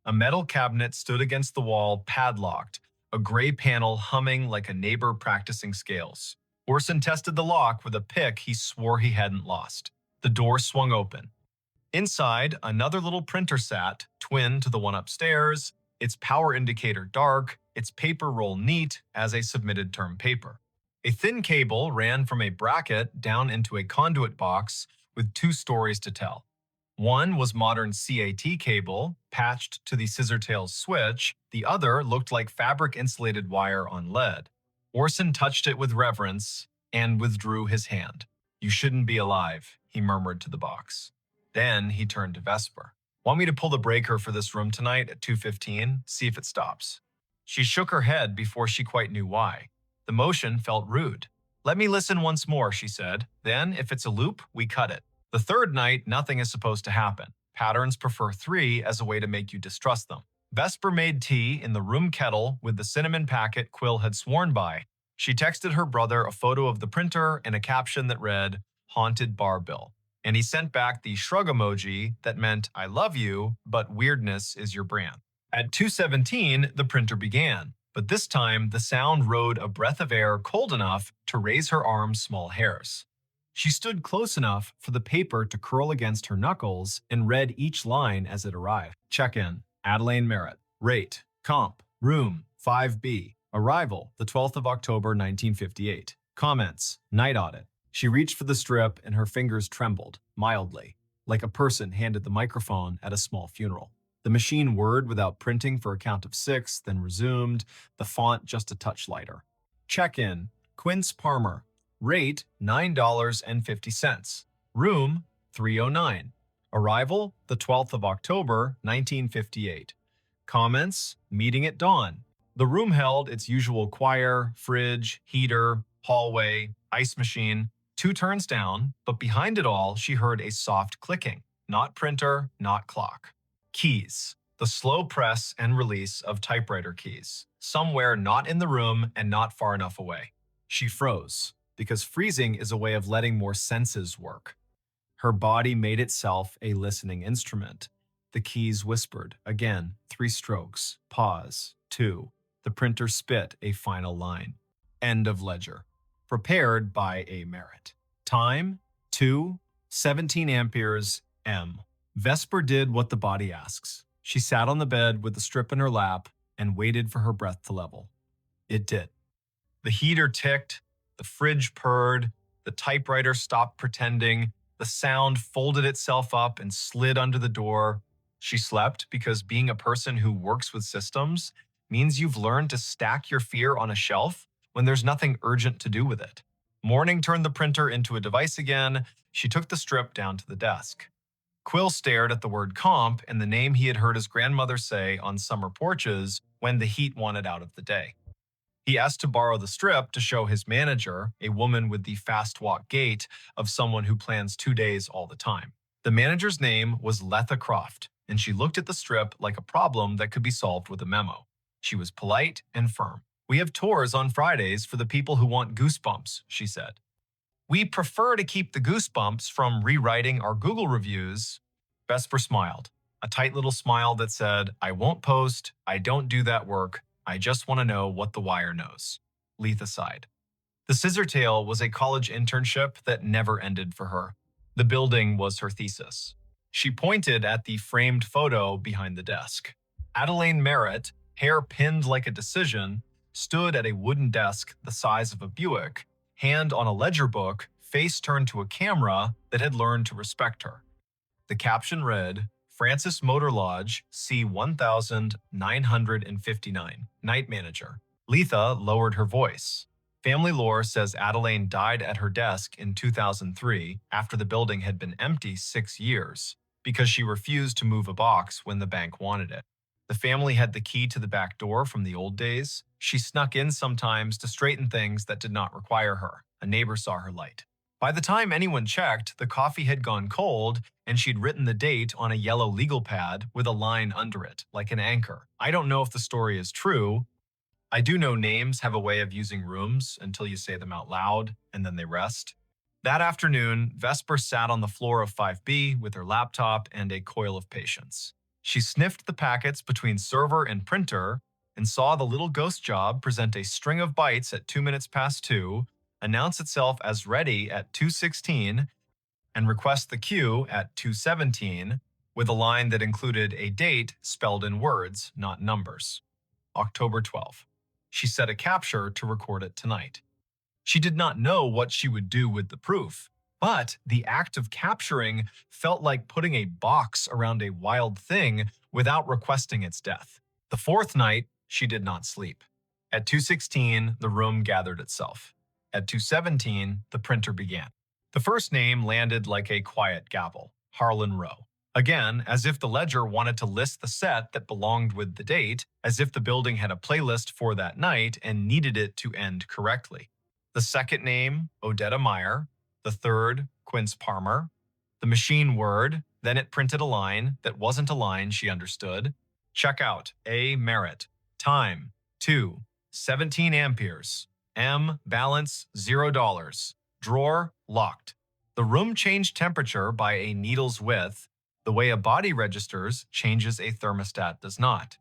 A metal cabinet stood against the wall, padlocked, a gray panel humming like a neighbor practicing scales. Orson tested the lock with a pick he swore he hadn't lost. The door swung open. Inside, another little printer sat, twin to the one upstairs, its power indicator dark, its paper roll neat as a submitted term paper. A thin cable ran from a bracket down into a conduit box with 2 stories to tell. One was modern CAT cable, patched to the scissortails switch. The other looked like fabric-insulated wire on lead. Orson touched it with reverence and withdrew his hand. "You shouldn't be alive," he murmured to the box. Then he turned to Vesper. "Want me to pull the breaker for this room tonight at 2:15? See if it stops." She shook her head before she quite knew why. The motion felt rude. "Let me listen once more," she said. "Then, if it's a loop, we cut it. The third night, nothing is supposed to happen. Patterns prefer 3 as a way to make you distrust them." Vesper made tea in the room kettle with the cinnamon packet Quill had sworn by. She texted her brother a photo of the printer and a caption that read, "Haunted Bar Bill." And he sent back the shrug emoji that meant, "I love you, but weirdness is your brand." At 2:17, the printer began, but this time the sound rode a breath of air cold enough to raise her arm's small hairs. She stood close enough for the paper to curl against her knuckles and read each line as it arrived. Check-in, Adelaine Merritt. Rate, comp, room, 5B. Arrival, the 12th of October, 1958. Comments, night audit. She reached for the strip and her fingers trembled, mildly, like a person handed the microphone at a small funeral. The machine whirred without printing for a count of 6, then resumed, the font just a touch lighter. Check-in, Quince Palmer. Rate, $9.50. Room, 309. Arrival, the 12th of October, 1958. Comments, meeting at dawn. The room held its usual choir, fridge, heater, hallway, ice machine. 2 turns down, but behind it all, she heard a soft clicking. Not printer, not clock. Keys. The slow press and release of typewriter keys. Somewhere not in the room and not far enough away. She froze, because freezing is a way of letting more senses work. Her body made itself a listening instrument. The keys whispered. Again, 3 strokes. Pause. 2. The printer spit a final line. End of ledger. Prepared by A. Merritt. Time, 2:17 amperes, M. Vesper did what the body asks. She sat on the bed with the strip in her lap and waited for her breath to level. It did. The heater ticked, the fridge purred, the typewriter stopped pretending, the sound folded itself up and slid under the door. She slept because being a person who works with systems means you've learned to stack your fear on a shelf when there's nothing urgent to do with it. Morning turned the printer into a device again. She took the strip down to the desk. Quill stared at the word comp and the name he had heard his grandmother say on summer porches when the heat wanted out of the day. He asked to borrow the strip to show his manager, a woman with the fast walk gait of someone who plans 2 days all the time. The manager's name was Letha Croft, and she looked at the strip like a problem that could be solved with a memo. She was polite and firm. "We have tours on Fridays for the people who want goosebumps," she said. "We prefer to keep the goosebumps from rewriting our Google reviews." Vesper smiled, a tight little smile that said, "I won't post, I don't do that work, I just want to know what the wire knows." Letha sighed. The Scissortail was a college internship that never ended for her. The building was her thesis. She pointed at the framed photo behind the desk. Adelaine Merritt, hair pinned like a decision, stood at a wooden desk the size of a Buick, hand on a ledger book, face turned to a camera that had learned to respect her. The caption read, "Francis Motor Lodge, C1959, Night Manager." Letha lowered her voice. Family lore says Adelaine died at her desk in 2003 after the building had been empty 6 years. because she refused to move a box when the bank wanted it. The family had the key to the back door from the old days. She snuck in sometimes to straighten things that did not require her. A neighbor saw her light. By the time anyone checked, the coffee had gone cold, and she'd written the date on a yellow legal pad with a line under it, like an anchor. I don't know if the story is true. I do know names have a way of using rooms until you say them out loud, and then they rest. That afternoon, Vesper sat on the floor of 5B with her laptop and a coil of patience. She sniffed the packets between server and printer and saw the little ghost job present a string of bytes at 2 minutes past 2, announce itself as ready at 2:16, and request the queue at 2:17 with a line that included a date spelled in words, not numbers. October 12. She set a capture to record it tonight. She did not know what she would do with the proof, but the act of capturing felt like putting a box around a wild thing without requesting its death. The fourth night, she did not sleep. At 2:16, the room gathered itself. At 2:17, the printer began. The first name landed like a quiet gavel, Harlan Rowe. Again, as if the ledger wanted to list the set that belonged with the date, as if the building had a playlist for that night and needed it to end correctly. The second name, Odetta Meyer. The third, Quince Palmer. The machine word, then it printed a line that wasn't a line she understood. Checkout, A. Merritt. Time, 2. 17 amperes. M. Balance, $0. Drawer, locked. The room changed temperature by a needle's width. The way a body registers changes a thermostat does not.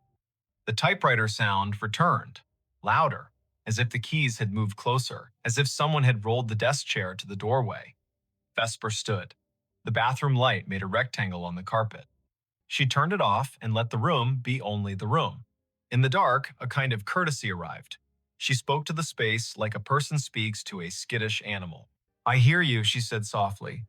The typewriter sound returned, louder, as if the keys had moved closer, as if someone had rolled the desk chair to the doorway. Vesper stood. The bathroom light made a rectangle on the carpet. She turned it off and let the room be only the room. In the dark, a kind of courtesy arrived. She spoke to the space like a person speaks to a skittish animal. "I hear you," she said softly.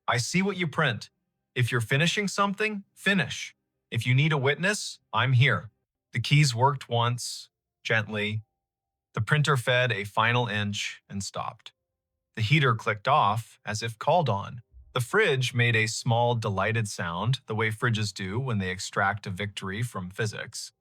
"I see what you print. If you're finishing something, finish. If you need a witness, I'm here." The keys worked once, gently. The printer fed a final inch and stopped. The heater clicked off, as if called on. The fridge made a small, delighted sound, the way fridges do when they extract a victory from physics.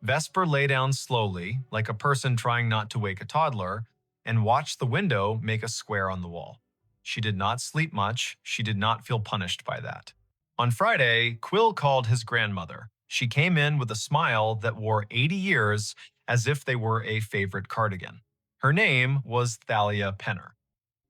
Vesper lay down slowly, like a person trying not to wake a toddler, and watched the window make a square on the wall. She did not sleep much. She did not feel punished by that. On Friday, Quill called his grandmother. She came in with a smile that wore 80 years, as if they were a favorite cardigan. Her name was Thalia Penner.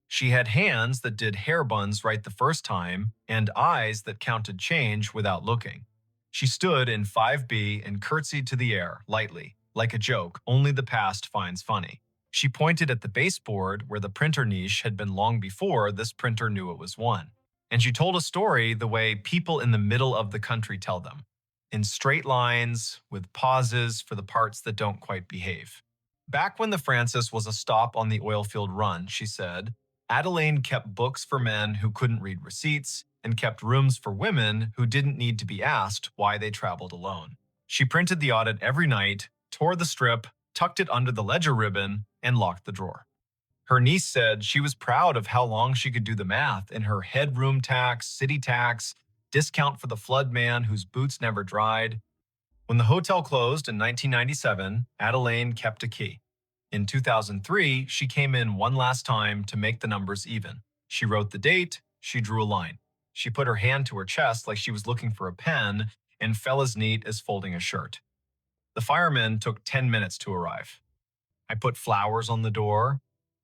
She had hands that did hair buns right the first time and eyes that counted change without looking. She stood in 5B and curtsied to the air, lightly, like a joke only the past finds funny. She pointed at the baseboard where the printer niche had been long before this printer knew it was one. And she told a story the way people in the middle of the country tell them, in straight lines, with pauses for the parts that don't quite behave. Back when the Francis was a stop on the oilfield run, she said, Adelaine kept books for men who couldn't read receipts and kept rooms for women who didn't need to be asked why they traveled alone. She printed the audit every night, tore the strip, tucked it under the ledger ribbon, and locked the drawer. Her niece said she was proud of how long she could do the math in her headroom tax, city tax, discount for the flood man whose boots never dried. When the hotel closed in 1997, Adelaine kept a key. In 2003, she came in one last time to make the numbers even. She wrote the date, she drew a line. She put her hand to her chest like she was looking for a pen and fell as neat as folding a shirt. The firemen took 10 minutes to arrive. I put flowers on the door,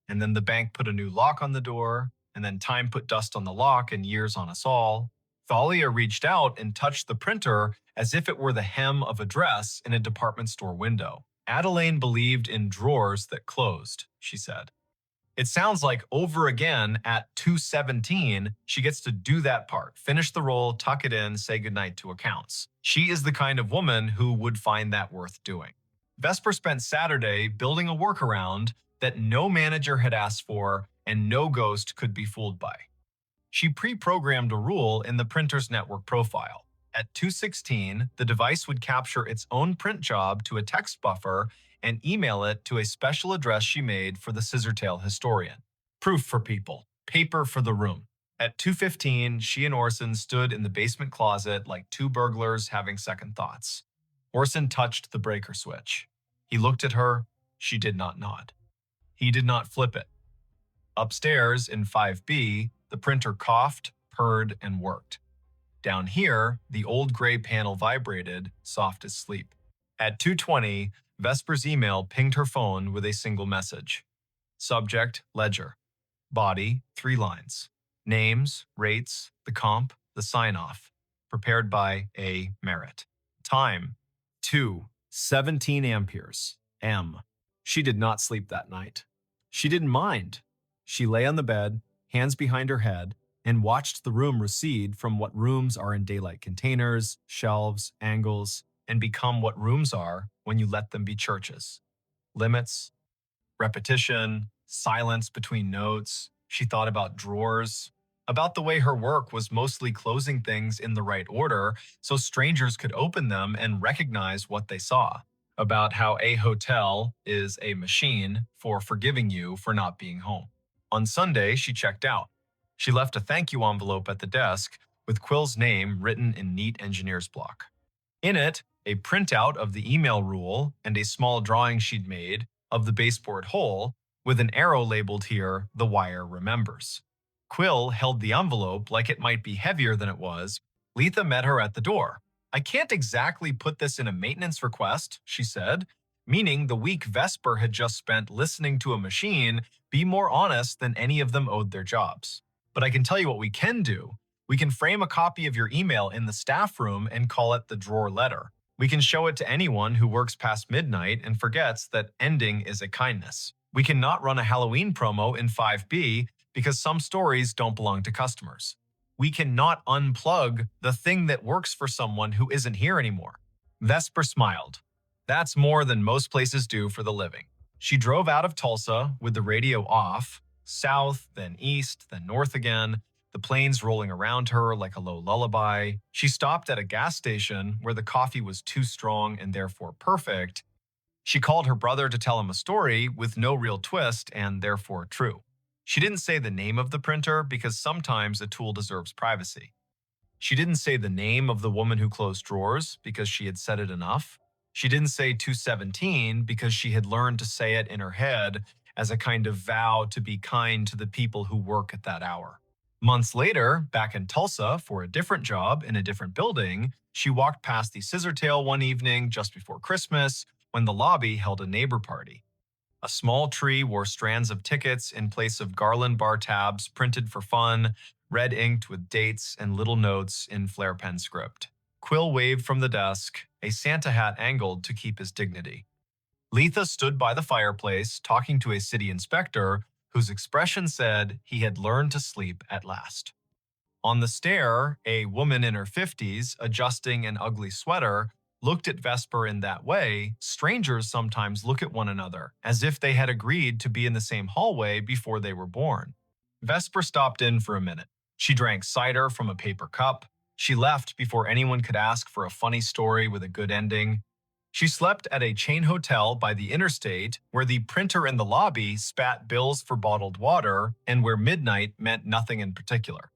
and then the bank put a new lock on the door, and then time put dust on the lock and years on us all. Thalia reached out and touched the printer as if it were the hem of a dress in a department store window. Adelaine believed in drawers that closed, she said. It sounds like over again at 2:17, she gets to do that part, finish the roll, tuck it in, say goodnight to accounts. She is the kind of woman who would find that worth doing. Vesper spent Saturday building a workaround that no manager had asked for and no ghost could be fooled by. She pre-programmed a rule in the printer's network profile. At 2:16, the device would capture its own print job to a text buffer and email it to a special address she made for the Scissortail historian. Proof for people, paper for the room. At 2:15, she and Orson stood in the basement closet like two burglars having second thoughts. Orson touched the breaker switch. He looked at her. She did not nod. He did not flip it. Upstairs in 5B, the printer coughed, purred, and worked. Down here, the old gray panel vibrated, soft as sleep. At 2:20, Vesper's email pinged her phone with a single message. Subject, ledger. Body, 3 lines. Names, rates, the comp, the sign-off. Prepared by A. Merritt. Time, 2:17 amperes. M. She did not sleep that night. She didn't mind. She lay on the bed, hands behind her head, and watched the room recede from what rooms are in daylight containers, shelves, angles, and become what rooms are when you let them be churches. Limits, repetition, silence between notes. She thought about drawers, about the way her work was mostly closing things in the right order so strangers could open them and recognize what they saw, about how a hotel is a machine for forgiving you for not being home. On Sunday, she checked out. She left a thank you envelope at the desk with Quill's name written in neat engineer's block. In it, a printout of the email rule and a small drawing she'd made of the baseboard hole with an arrow labeled here, "The wire remembers." Quill held the envelope like it might be heavier than it was. Letha met her at the door. "I can't exactly put this in a maintenance request," she said, meaning the week Vesper had just spent listening to a machine be more honest than any of them owed their jobs. "But I can tell you what we can do. We can frame a copy of your email in the staff room and call it the drawer letter. We can show it to anyone who works past midnight and forgets that ending is a kindness. We can not run a Halloween promo in 5B because some stories don't belong to customers. We cannot unplug the thing that works for someone who isn't here anymore." Vesper smiled. That's more than most places do for the living. She drove out of Tulsa with the radio off, south, then east, then north again, the planes rolling around her like a low lullaby. She stopped at a gas station where the coffee was too strong and therefore perfect. She called her brother to tell him a story with no real twist and therefore true. She didn't say the name of the printer because sometimes a tool deserves privacy. She didn't say the name of the woman who closed drawers because she had said it enough. She didn't say 217 because she had learned to say it in her head as a kind of vow to be kind to the people who work at that hour. Months later, back in Tulsa for a different job in a different building, she walked past the Scissortail one evening just before Christmas when the lobby held a neighbor party. A small tree wore strands of tickets in place of garland bar tabs printed for fun, red inked with dates and little notes in flare pen script. Quill waved from the desk, a Santa hat angled to keep his dignity. Letha stood by the fireplace talking to a city inspector whose expression said he had learned to sleep at last. On the stair, a woman in her 50s, adjusting an ugly sweater, looked at Vesper in that way strangers sometimes look at one another, as if they had agreed to be in the same hallway before they were born. Vesper stopped in for a minute. She drank cider from a paper cup. She left before anyone could ask for a funny story with a good ending. She slept at a chain hotel by the interstate where the printer in the lobby spat bills for bottled water and where midnight meant nothing in particular.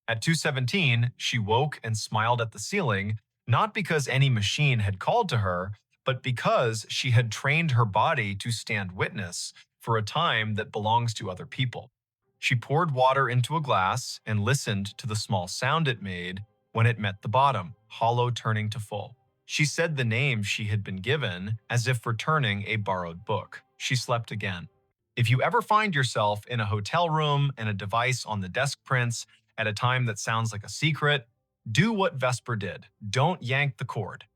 At 2:17, she woke and smiled at the ceiling, not because any machine had called to her, but because she had trained her body to stand witness for a time that belongs to other people. She poured water into a glass and listened to the small sound it made when it met the bottom, hollow turning to full. She said the name she had been given as if returning a borrowed book. She slept again. If you ever find yourself in a hotel room and a device on the desk prints at a time that sounds like a secret, do what Vesper did. Don't yank the cord.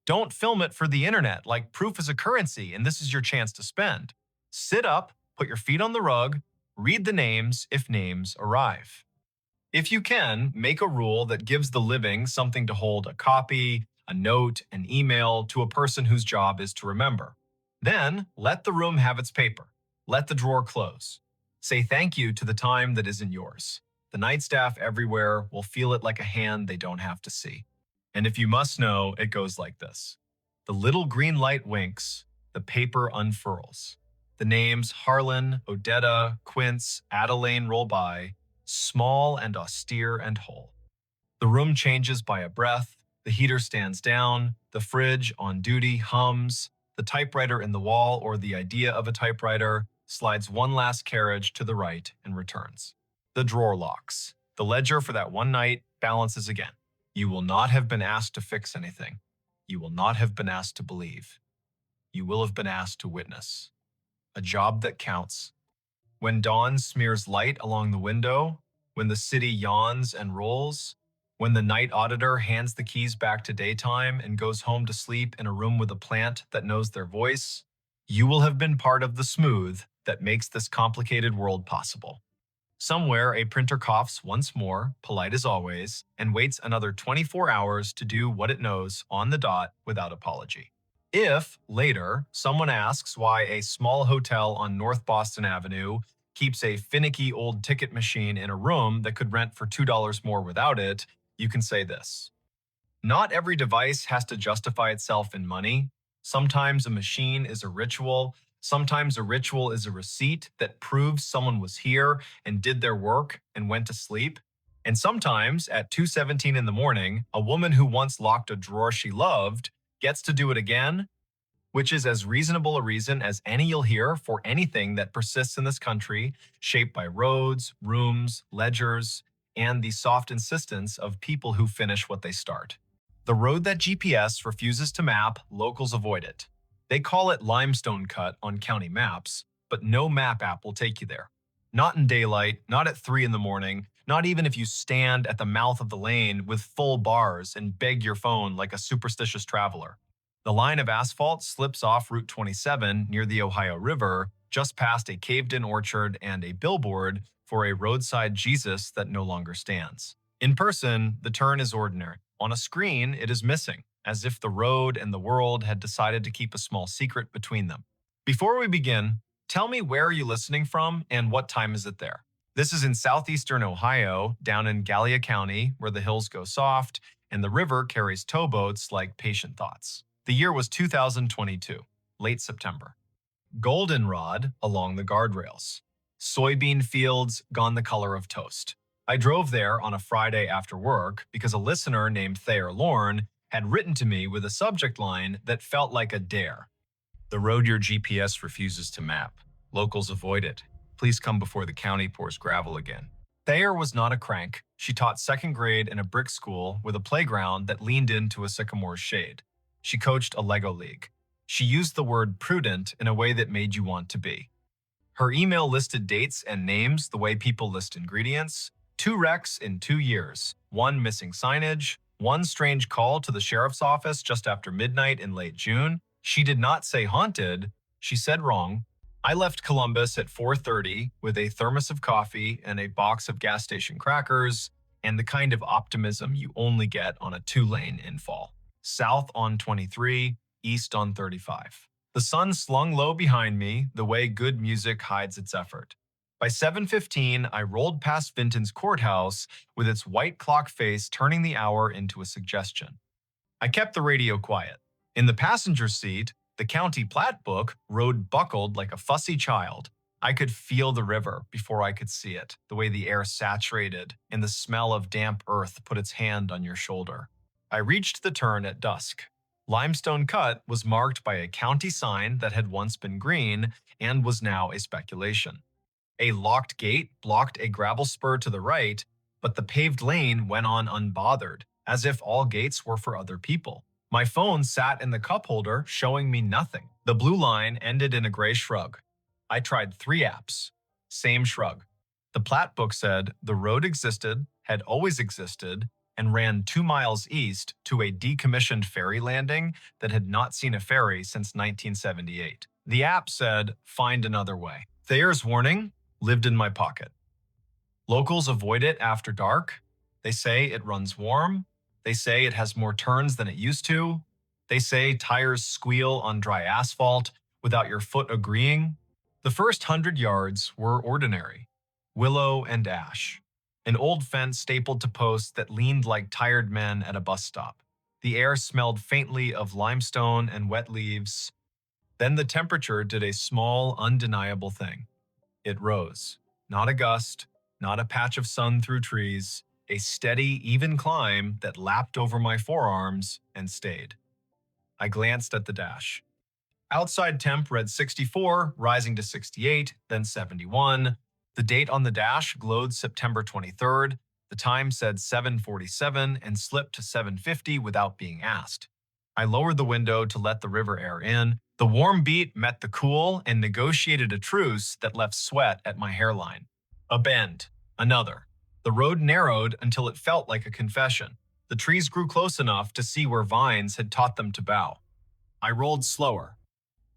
Don't film it for the internet like proof is a currency and this is your chance to spend. Sit up, put your feet on the rug, read the names if names arrive. If you can, make a rule that gives the living something to hold a copy, a note, an email to a person whose job is to remember. Then, let the room have its paper. Let the drawer close. Say thank you to the time that isn't yours. The night staff everywhere will feel it like a hand they don't have to see. And if you must know, it goes like this. The little green light winks, the paper unfurls. The names Harlan, Odetta, Quince, Adelaine roll by. small and austere and whole. The room changes by a breath, the heater stands down, the fridge on duty hums, the typewriter in the wall or the idea of a typewriter slides one last carriage to the right and returns. The drawer locks. The ledger for that one night balances again. You will not have been asked to fix anything. You will not have been asked to believe. You will have been asked to witness. A job that counts. When dawn smears light along the window, when the city yawns and rolls, when the night auditor hands the keys back to daytime and goes home to sleep in a room with a plant that knows their voice, you will have been part of the smooth that makes this complicated world possible. Somewhere, a printer coughs once more, polite as always, and waits another 24 hours to do what it knows on the dot without apology. If, later, someone asks why a small hotel on North Boston Avenue keeps a finicky old ticket machine in a room that could rent for $2 more without it, you can say this. Not every device has to justify itself in money. Sometimes a machine is a ritual. Sometimes a ritual is a receipt that proves someone was here and did their work and went to sleep. And sometimes, at 2:17 in the morning, a woman who once locked a drawer she loved gets to do it again, which is as reasonable a reason as any you'll hear for anything that persists in this country, shaped by roads, rooms, ledgers, and the soft insistence of people who finish what they start. The road that GPS refuses to map, locals avoid it. They call it Limestone Cut on county maps, but no map app will take you there. Not in daylight, not at 3 in the morning, not even if you stand at the mouth of the lane with full bars and beg your phone like a superstitious traveler. The line of asphalt slips off Route 27 near the Ohio River, just past a caved-in orchard and a billboard for a roadside Jesus that no longer stands. In person, the turn is ordinary. On a screen, it is missing, as if the road and the world had decided to keep a small secret between them. Before we begin, tell me where are you listening from and what time is it there? This is in southeastern Ohio, down in Gallia County, where the hills go soft and the river carries towboats like patient thoughts. The year was 2022, late September. Goldenrod along the guardrails. Soybean fields gone the color of toast. I drove there on a Friday after work because a listener named Thayer Lorne had written to me with a subject line that felt like a dare. The road your GPS refuses to map. Locals avoid it. Please come before the county pours gravel again. Thayer was not a crank. She taught second grade in a brick school with a playground that leaned into a sycamore's shade. She coached a Lego league. She used the word prudent in a way that made you want to be. Her email listed dates and names the way people list ingredients. 2 wrecks in 2 years, 1 missing signage, 1 strange call to the sheriff's office just after midnight in late June. She did not say haunted, she said wrong. I left Columbus at 4:30 with a thermos of coffee and a box of gas station crackers and the kind of optimism you only get on a 2-lane infall. South on 23, east on 35. The sun slung low behind me, the way good music hides its effort. By 7:15, I rolled past Vinton's courthouse with its white clock face turning the hour into a suggestion. I kept the radio quiet. In the passenger seat, the county plat book rode buckled like a fussy child. I could feel the river before I could see it, the way the air saturated and the smell of damp earth put its hand on your shoulder. I reached the turn at dusk. Limestone Cut was marked by a county sign that had once been green and was now a speculation. A locked gate blocked a gravel spur to the right, but the paved lane went on unbothered, as if all gates were for other people. My phone sat in the cup holder, showing me nothing. The blue line ended in a gray shrug. I tried 3 apps. Same shrug. The plat book said the road existed, had always existed, and ran 2 miles east to a decommissioned ferry landing that had not seen a ferry since 1978. The app said, find another way. Thayer's warning lived in my pocket. Locals avoid it after dark. They say it runs warm. They say it has more turns than it used to. They say tires squeal on dry asphalt without your foot agreeing. The first 100 yards were ordinary. Willow and ash. An old fence stapled to posts that leaned like tired men at a bus stop. The air smelled faintly of limestone and wet leaves. Then the temperature did a small, undeniable thing. It rose. Not a gust, not a patch of sun through trees, a steady, even climb that lapped over my forearms and stayed. I glanced at the dash. Outside temp read 64, rising to 68, then 71. The date on the dash glowed September 23rd. The time said 7:47 and slipped to 7:50 without being asked. I lowered the window to let the river air in. The warm beat met the cool and negotiated a truce that left sweat at my hairline. A bend. Another. The road narrowed until it felt like a confession. The trees grew close enough to see where vines had taught them to bow. I rolled slower.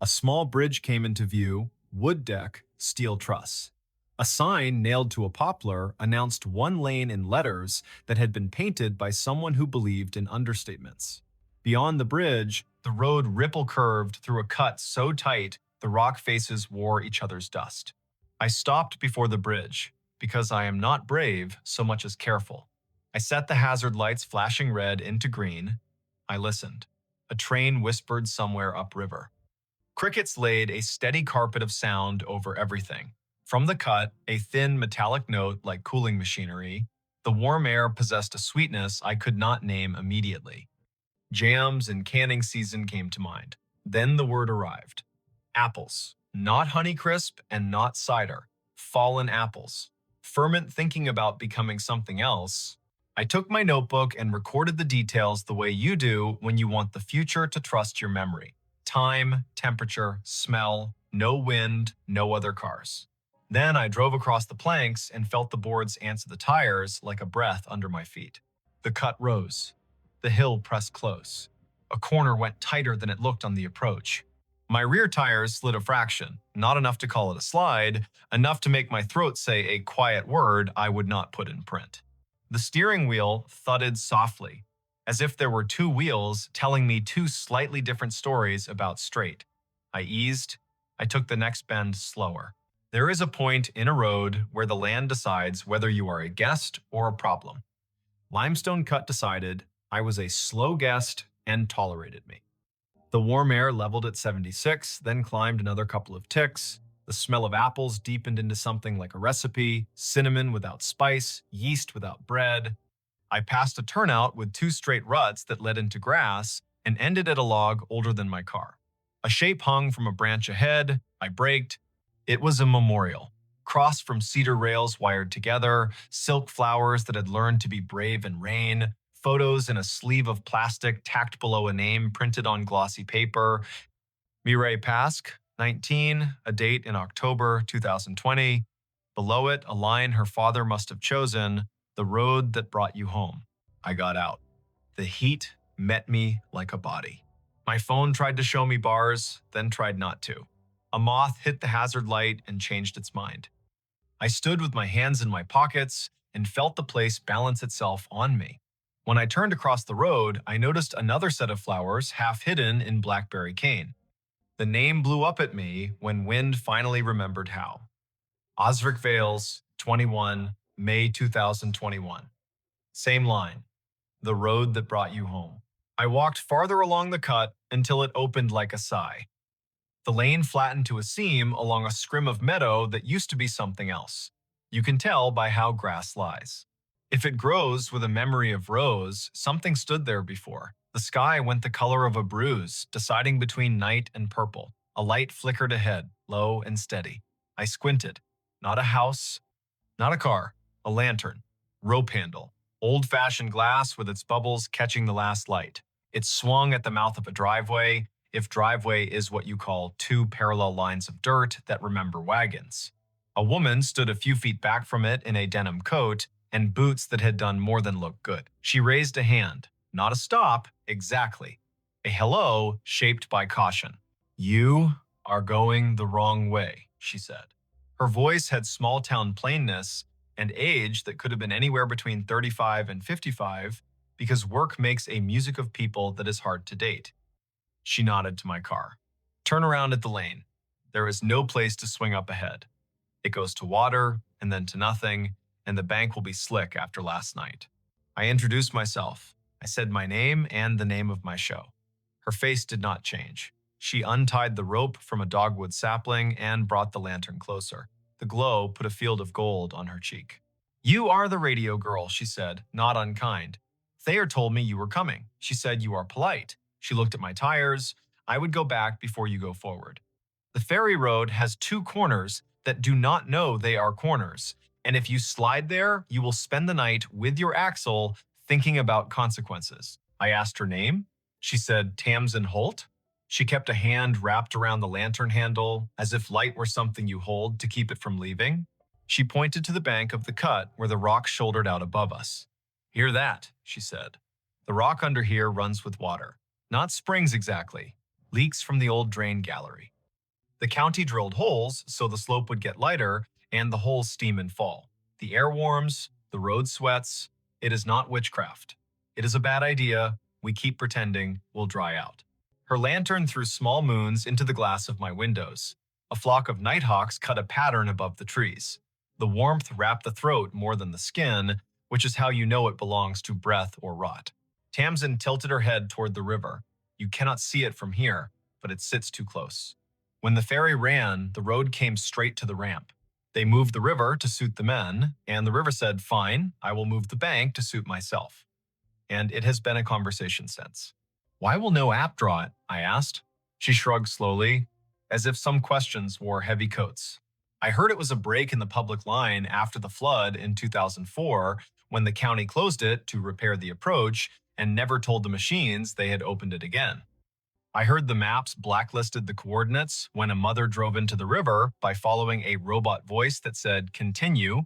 A small bridge came into view, wood deck, steel truss. A sign nailed to a poplar announced one lane in letters that had been painted by someone who believed in understatements. Beyond the bridge, the road ripple curved through a cut so tight the rock faces wore each other's dust. I stopped before the bridge, because I am not brave so much as careful. I set the hazard lights flashing red into green. I listened. A train whispered somewhere upriver. Crickets laid a steady carpet of sound over everything. From the cut, a thin metallic note like cooling machinery. The warm air possessed a sweetness I could not name immediately. Jams and canning season came to mind. Then the word arrived. Apples. Not Honeycrisp and not cider. Fallen apples. Ferment thinking about becoming something else. I took my notebook and recorded the details the way you do when you want the future to trust your memory. Time, temperature, smell, no wind, no other cars. Then I drove across the planks and felt the boards answer the tires like a breath under my feet. The cut rose. The hill pressed close. A corner went tighter than it looked on the approach. My rear tires slid a fraction, not enough to call it a slide, enough to make my throat say a quiet word I would not put in print. The steering wheel thudded softly, as if there were two wheels telling me two slightly different stories about straight. I eased. I took the next bend slower. There is a point in a road where the land decides whether you are a guest or a problem. Limestone Cut decided I was a slow guest and tolerated me. The warm air leveled at 76, then climbed another couple of ticks. The smell of apples deepened into something like a recipe, cinnamon without spice, yeast without bread. I passed a turnout with two straight ruts that led into grass and ended at a log older than my car. A shape hung from a branch ahead. I braked. It was a memorial. Crossed from cedar rails wired together, silk flowers that had learned to be brave in rain, photos in a sleeve of plastic tacked below a name printed on glossy paper. Mireille Pasque, 19, a date in October 2020. Below it, a line her father must have chosen, the road that brought you home. I got out. The heat met me like a body. My phone tried to show me bars, then tried not to. A moth hit the hazard light and changed its mind. I stood with my hands in my pockets and felt the place balance itself on me. When I turned across the road, I noticed another set of flowers half hidden in blackberry cane. The name blew up at me when wind finally remembered how. Osric Vales, 21, May 2021. Same line. The road that brought you home. I walked farther along the cut until it opened like a sigh. The lane flattened to a seam along a scrim of meadow that used to be something else. You can tell by how grass lies. If it grows with a memory of rose, something stood there before. The sky went the color of a bruise, deciding between night and purple. A light flickered ahead, low and steady. I squinted. Not a house, not a car, a lantern, rope handle, old-fashioned glass with its bubbles catching the last light. It swung at the mouth of a driveway, if driveway is what you call two parallel lines of dirt that remember wagons. A woman stood a few feet back from it in a denim coat and boots that had done more than look good. She raised a hand. Not a stop, exactly. A hello shaped by caution. You are going the wrong way, she said. Her voice had small-town plainness and age that could have been anywhere between 35 and 55 because work makes a music of people that is hard to date. She nodded to my car. Turn around at the lane. There is no place to swing up ahead. It goes to water and then to nothing, and the bank will be slick after last night. I introduced myself. I said my name and the name of my show. Her face did not change. She untied the rope from a dogwood sapling and brought the lantern closer. The glow put a field of gold on her cheek. You are the radio girl, she said, not unkind. Thayer told me you were coming. She said you are polite. She looked at my tires. I would go back before you go forward. The ferry road has two corners that do not know they are corners, and if you slide there, you will spend the night with your axle thinking about consequences. I asked her name. She said Tamsin Holt. She kept a hand wrapped around the lantern handle, as if light were something you hold to keep it from leaving. She pointed to the bank of the cut where the rock shouldered out above us. Hear that, she said. The rock under here runs with water. Not springs exactly. Leaks from the old drain gallery. The county drilled holes so the slope would get lighter and the holes steam and fall. The air warms, the road sweats. It is not witchcraft. It is a bad idea. We keep pretending we'll dry out. Her lantern threw small moons into the glass of my windows. A flock of nighthawks cut a pattern above the trees. The warmth wrapped the throat more than the skin, which is how you know it belongs to breath or rot. Tamsin tilted her head toward the river. You cannot see it from here, but it sits too close. When the ferry ran, the road came straight to the ramp. They moved the river to suit the men, and the river said, fine, I will move the bank to suit myself. And it has been a conversation since. Why will no app draw it? I asked. She shrugged slowly, as if some questions wore heavy coats. I heard it was a break in the public line after the flood in 2004 when the county closed it to repair the approach and never told the machines they had opened it again. I heard the maps blacklisted the coordinates when a mother drove into the river by following a robot voice that said, continue.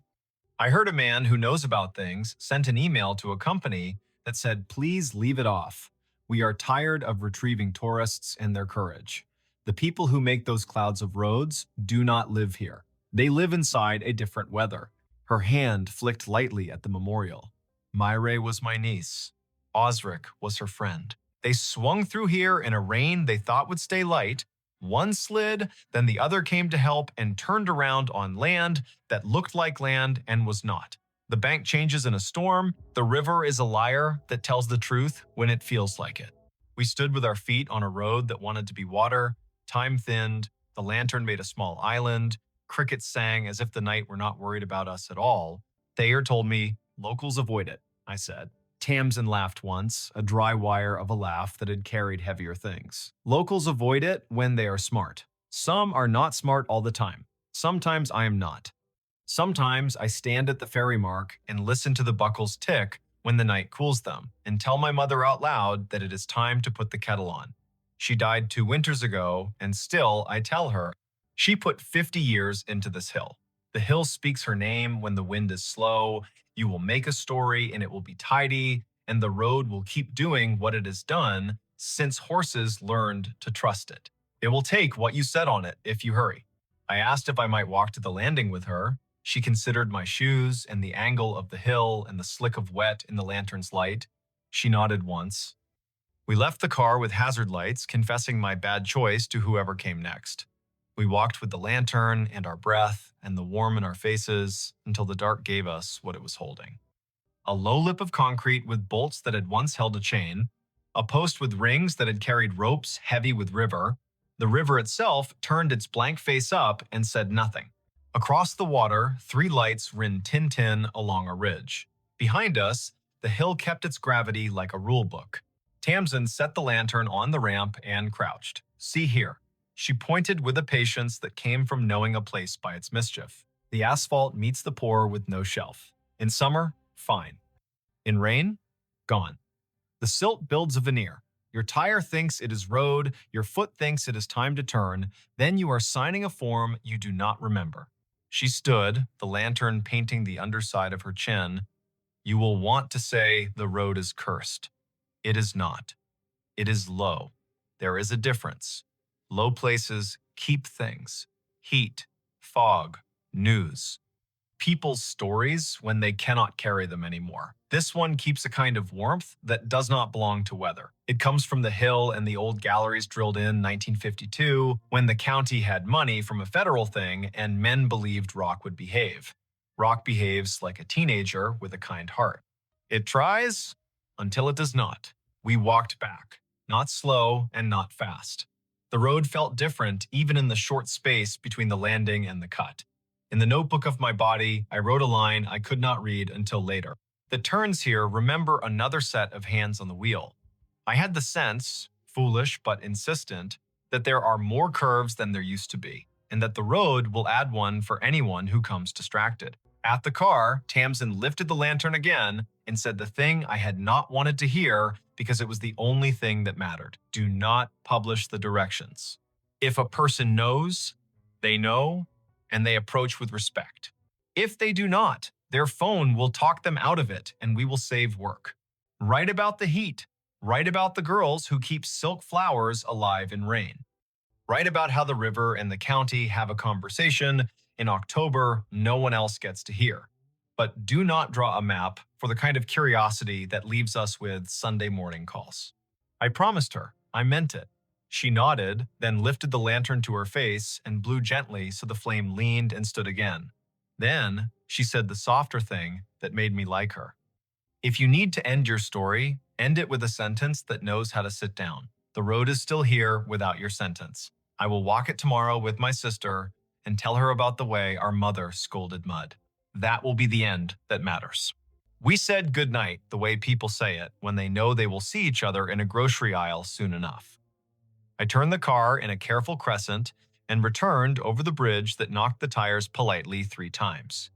I heard a man who knows about things sent an email to a company that said, please leave it off. We are tired of retrieving tourists and their courage. The people who make those clouds of roads do not live here. They live inside a different weather. Her hand flicked lightly at the memorial. Myre was my niece. Osric was her friend. They swung through here in a rain they thought would stay light. One slid, then the other came to help and turned around on land that looked like land and was not. The bank changes in a storm. The river is a liar that tells the truth when it feels like it. We stood with our feet on a road that wanted to be water. Time thinned. The lantern made a small island. Crickets sang as if the night were not worried about us at all. Thayer told me, locals avoid it, I said. Tamsin laughed once, a dry wire of a laugh that had carried heavier things. Locals avoid it when they are smart. Some are not smart all the time. Sometimes I am not. Sometimes I stand at the ferry mark and listen to the buckles tick when the night cools them, and tell my mother out loud that it is time to put the kettle on. She died 2 winters ago, and still I tell her, she put 50 years into this hill. The hill speaks her name when the wind is slow. You will make a story and it will be tidy, and the road will keep doing what it has done since horses learned to trust it. It will take what you said on it if you hurry. I asked if I might walk to the landing with her. She considered my shoes and the angle of the hill and the slick of wet in the lantern's light. She nodded once. We left the car with hazard lights, confessing my bad choice to whoever came next. We walked with the lantern and our breath and the warm in our faces until the dark gave us what it was holding. A low lip of concrete with bolts that had once held a chain, a post with rings that had carried ropes heavy with river. The river itself turned its blank face up and said nothing. Across the water, 3 lights ran tin-tin along a ridge. Behind us, the hill kept its gravity like a rule book. Tamsin set the lantern on the ramp and crouched. See here. She pointed with a patience that came from knowing a place by its mischief. The asphalt meets the pour with no shelf. In summer, fine. In rain, gone. The silt builds a veneer. Your tire thinks it is road, your foot thinks it is time to turn, then you are signing a form you do not remember. She stood, the lantern painting the underside of her chin. You will want to say the road is cursed. It is not. It is low. There is a difference. Low places keep things. Heat, fog, news. People's stories when they cannot carry them anymore. This one keeps a kind of warmth that does not belong to weather. It comes from the hill and the old galleries drilled in 1952 when the county had money from a federal thing and men believed rock would behave. Rock behaves like a teenager with a kind heart. It tries until it does not. We walked back, not slow and not fast. The road felt different even in the short space between the landing and the cut. In the notebook of my body, I wrote a line I could not read until later. The turns here remember another set of hands on the wheel. I had the sense, foolish but insistent, that there are more curves than there used to be, and that the road will add one for anyone who comes distracted. At the car, Tamsin lifted the lantern again and said the thing I had not wanted to hear because it was the only thing that mattered. Do not publish the directions. If a person knows, they know, and they approach with respect. If they do not, their phone will talk them out of it and we will save work. Write about the heat. Write about the girls who keep silk flowers alive in rain. Write about how the river and the county have a conversation. In October, no one else gets to hear. But do not draw a map for the kind of curiosity that leaves us with Sunday morning calls. I promised her. I meant it. She nodded, then lifted the lantern to her face and blew gently so the flame leaned and stood again. Then she said the softer thing that made me like her. If you need to end your story, end it with a sentence that knows how to sit down. The road is still here without your sentence. I will walk it tomorrow with my sister and tell her about the way our mother scolded mud. That will be the end that matters. We said goodnight the way people say it when they know they will see each other in a grocery aisle soon enough. I turned the car in a careful crescent and returned over the bridge that knocked the tires politely 3 times.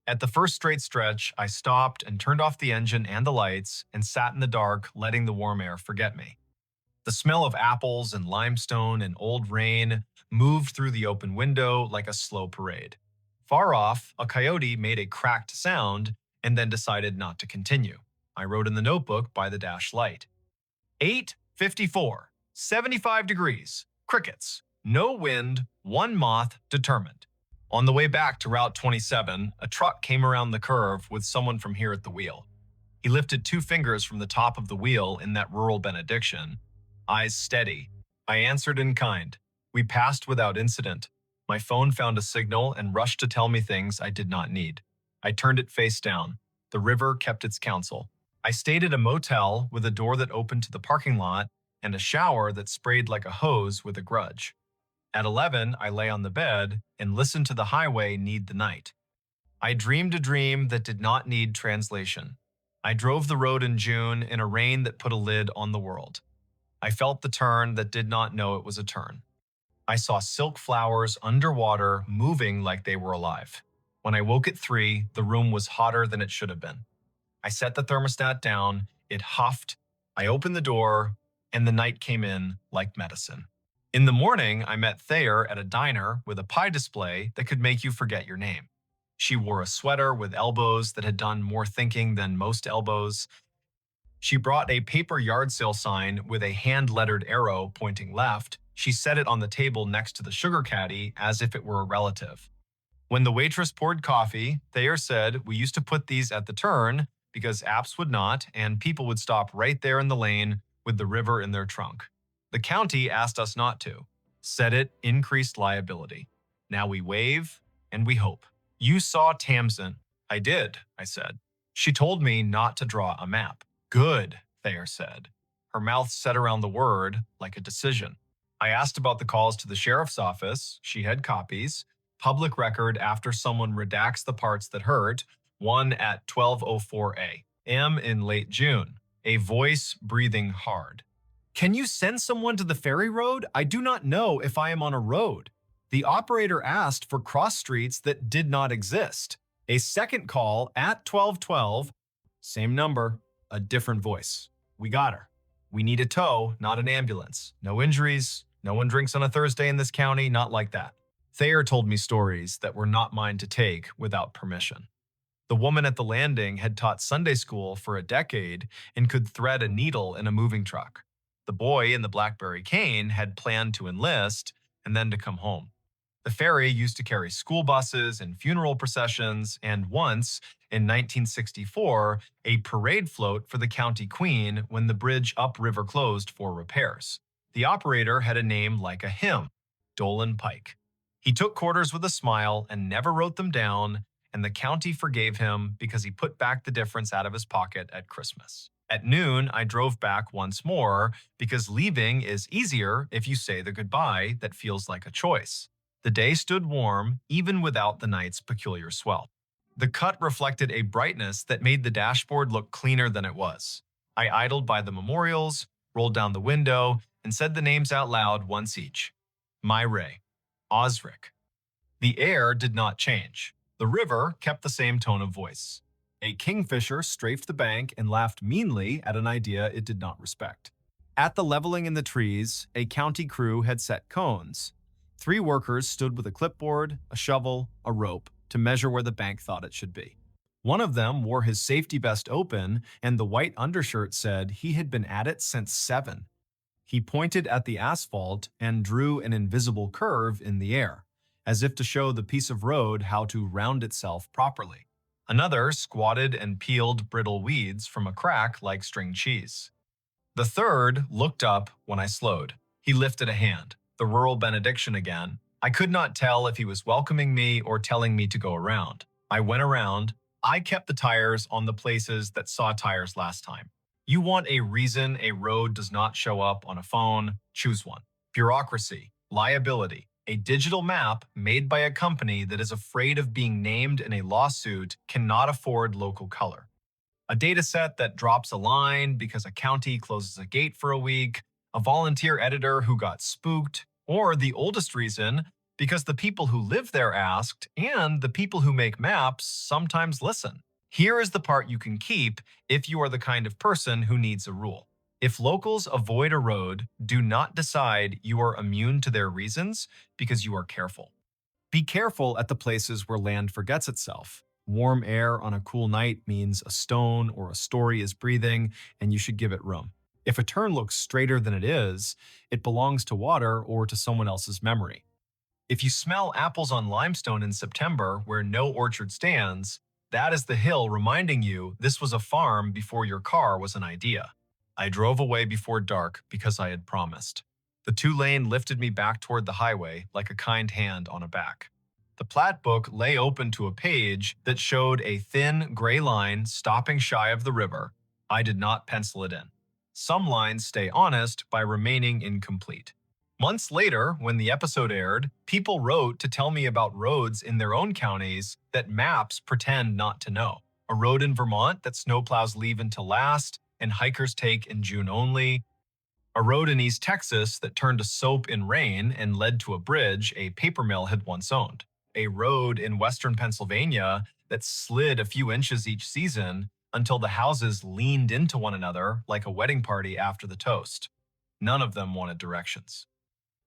At the first straight stretch, I stopped and turned off the engine and the lights and sat in the dark, letting the warm air forget me. The smell of apples and limestone and old rain moved through the open window like a slow parade. Far off, a coyote made a cracked sound and then decided not to continue. I wrote in the notebook by the dash light. 8:54, 75 degrees, crickets, no wind, 1 moth, determined. On the way back to Route 27, a truck came around the curve with someone from here at the wheel. He lifted 2 fingers from the top of the wheel in that rural benediction, eyes steady. I answered in kind. We passed without incident. My phone found a signal and rushed to tell me things I did not need. I turned it face down. The river kept its counsel. I stayed at a motel with a door that opened to the parking lot and a shower that sprayed like a hose with a grudge. At 11, I lay on the bed and listened to the highway need the night. I dreamed a dream that did not need translation. I drove the road in June in a rain that put a lid on the world. I felt the turn that did not know it was a turn. I saw silk flowers underwater moving like they were alive. When I woke at 3, the room was hotter than it should have been. I set the thermostat down, it huffed, I opened the door, and the night came in like medicine. In the morning, I met Thayer at a diner with a pie display that could make you forget your name. She wore a sweater with elbows that had done more thinking than most elbows. She brought a paper yard sale sign with a hand-lettered arrow pointing left. She set it on the table next to the sugar caddy as if it were a relative. When the waitress poured coffee, Thayer said we used to put these at the turn because apps would not and people would stop right there in the lane with the river in their trunk. The county asked us not to. Said it increased liability. Now we wave and we hope. You saw Tamsin. I did, I said. She told me not to draw a map. Good, Thayer said. Her mouth set around the word like a decision. I asked about the calls to the sheriff's office. She had copies. Public record after someone redacts the parts that hurt. One at 12:04 a.m. in late June. A voice breathing hard. Can you send someone to the ferry road? I do not know if I am on a road. The operator asked for cross streets that did not exist. A second call at 12:12. Same number. A different voice. We got her. We need a tow, not an ambulance. No injuries. No one drinks on a Thursday in this county, not like that. Thayer told me stories that were not mine to take without permission. The woman at the landing had taught Sunday school for a decade and could thread a needle in a moving truck. The boy in the BlackBerry cane had planned to enlist and then to come home. The ferry used to carry school buses and funeral processions, and once, in 1964, a parade float for the county queen when the bridge upriver closed for repairs. The operator had a name like a hymn, Dolan Pike. He took quarters with a smile and never wrote them down, and the county forgave him because he put back the difference out of his pocket at Christmas. At noon, I drove back once more because leaving is easier if you say the goodbye that feels like a choice. The day stood warm, even without the night's peculiar swell. The cut reflected a brightness that made the dashboard look cleaner than it was. I idled by the memorials, rolled down the window, and said the names out loud once each. Myray, Osric. The air did not change. The river kept the same tone of voice. A kingfisher strafed the bank and laughed meanly at an idea it did not respect. At the leveling in the trees, a county crew had set cones. 3 workers stood with a clipboard, a shovel, a rope to measure where the bank thought it should be. One of them wore his safety vest open, and the white undershirt said he had been at it since 7. He pointed at the asphalt and drew an invisible curve in the air, as if to show the piece of road how to round itself properly. Another squatted and peeled brittle weeds from a crack like string cheese. The third looked up when I slowed. He lifted a hand, the rural benediction again. I could not tell if he was welcoming me or telling me to go around. I went around. I kept the tires on the places that saw tires last time. You want a reason a road does not show up on a phone? Choose one. Bureaucracy, liability. A digital map made by a company that is afraid of being named in a lawsuit cannot afford local color. A dataset that drops a line because a county closes a gate for a week, a volunteer editor who got spooked, or the oldest reason, because the people who live there asked, and the people who make maps sometimes listen. Here is the part you can keep if you are the kind of person who needs a rule. If locals avoid a road, do not decide you are immune to their reasons because you are careful. Be careful at the places where land forgets itself. Warm air on a cool night means a stone or a story is breathing, and you should give it room. If a turn looks straighter than it is, it belongs to water or to someone else's memory. If you smell apples on limestone in September where no orchard stands, that is the hill reminding you this was a farm before your car was an idea. I drove away before dark because I had promised. The 2-lane lifted me back toward the highway like a kind hand on a back. The plat book lay open to a page that showed a thin, gray line stopping shy of the river. I did not pencil it in. Some lines stay honest by remaining incomplete. Months later, when the episode aired, people wrote to tell me about roads in their own counties that maps pretend not to know. A road in Vermont that snowplows leave until last and hikers take in June only. A road in East Texas that turned to soap in rain and led to a bridge a paper mill had once owned. A road in western Pennsylvania that slid a few inches each season until the houses leaned into one another like a wedding party after the toast. None of them wanted directions.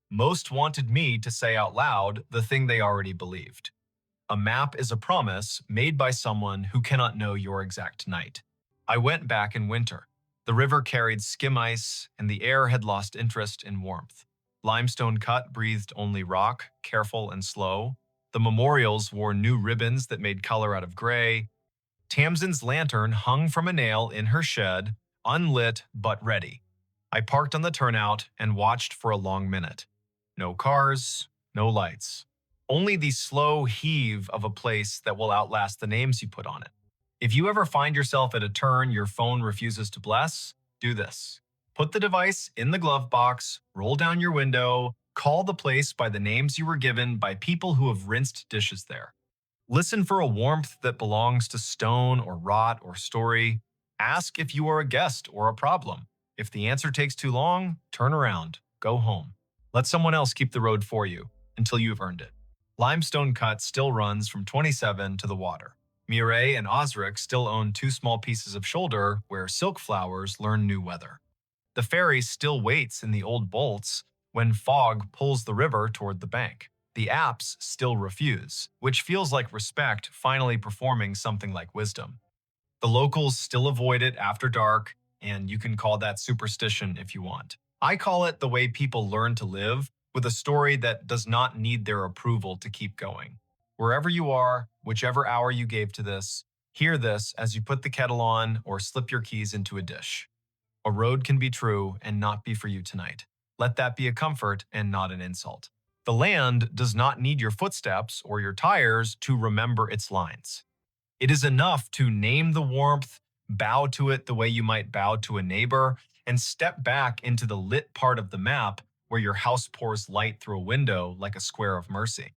Most wanted me to say out loud the thing they already believed. A map is a promise made by someone who cannot know your exact night. I went back in winter. The river carried skim ice, and the air had lost interest in warmth. Limestone cut breathed only rock, careful and slow. The memorials wore new ribbons that made color out of gray. Tamsin's lantern hung from a nail in her shed, unlit but ready. I parked on the turnout and watched for a long minute. No cars, no lights. Only the slow heave of a place that will outlast the names you put on it. If you ever find yourself at a turn your phone refuses to bless, do this. Put the device in the glove box, roll down your window, call the place by the names you were given by people who have rinsed dishes there. Listen for a warmth that belongs to stone or rot or story. Ask if you are a guest or a problem. If the answer takes too long, turn around, go home. Let someone else keep the road for you until you've earned it. Limestone Cut still runs from 27 to the water. Myray and Osric still own 2 small pieces of shoulder where silk flowers learn new weather. The ferry still waits in the old bolts when fog pulls the river toward the bank. The apps still refuse, which feels like respect finally performing something like wisdom. The locals still avoid it after dark, and you can call that superstition if you want. I call it the way people learn to live, with a story that does not need their approval to keep going. Wherever you are, whichever hour you gave to this, hear this as you put the kettle on or slip your keys into a dish. A road can be true and not be for you tonight. Let that be a comfort and not an insult. The land does not need your footsteps or your tires to remember its lines. It is enough to name the warmth, bow to it the way you might bow to a neighbor, and step back into the lit part of the map where your house pours light through a window like a square of mercy.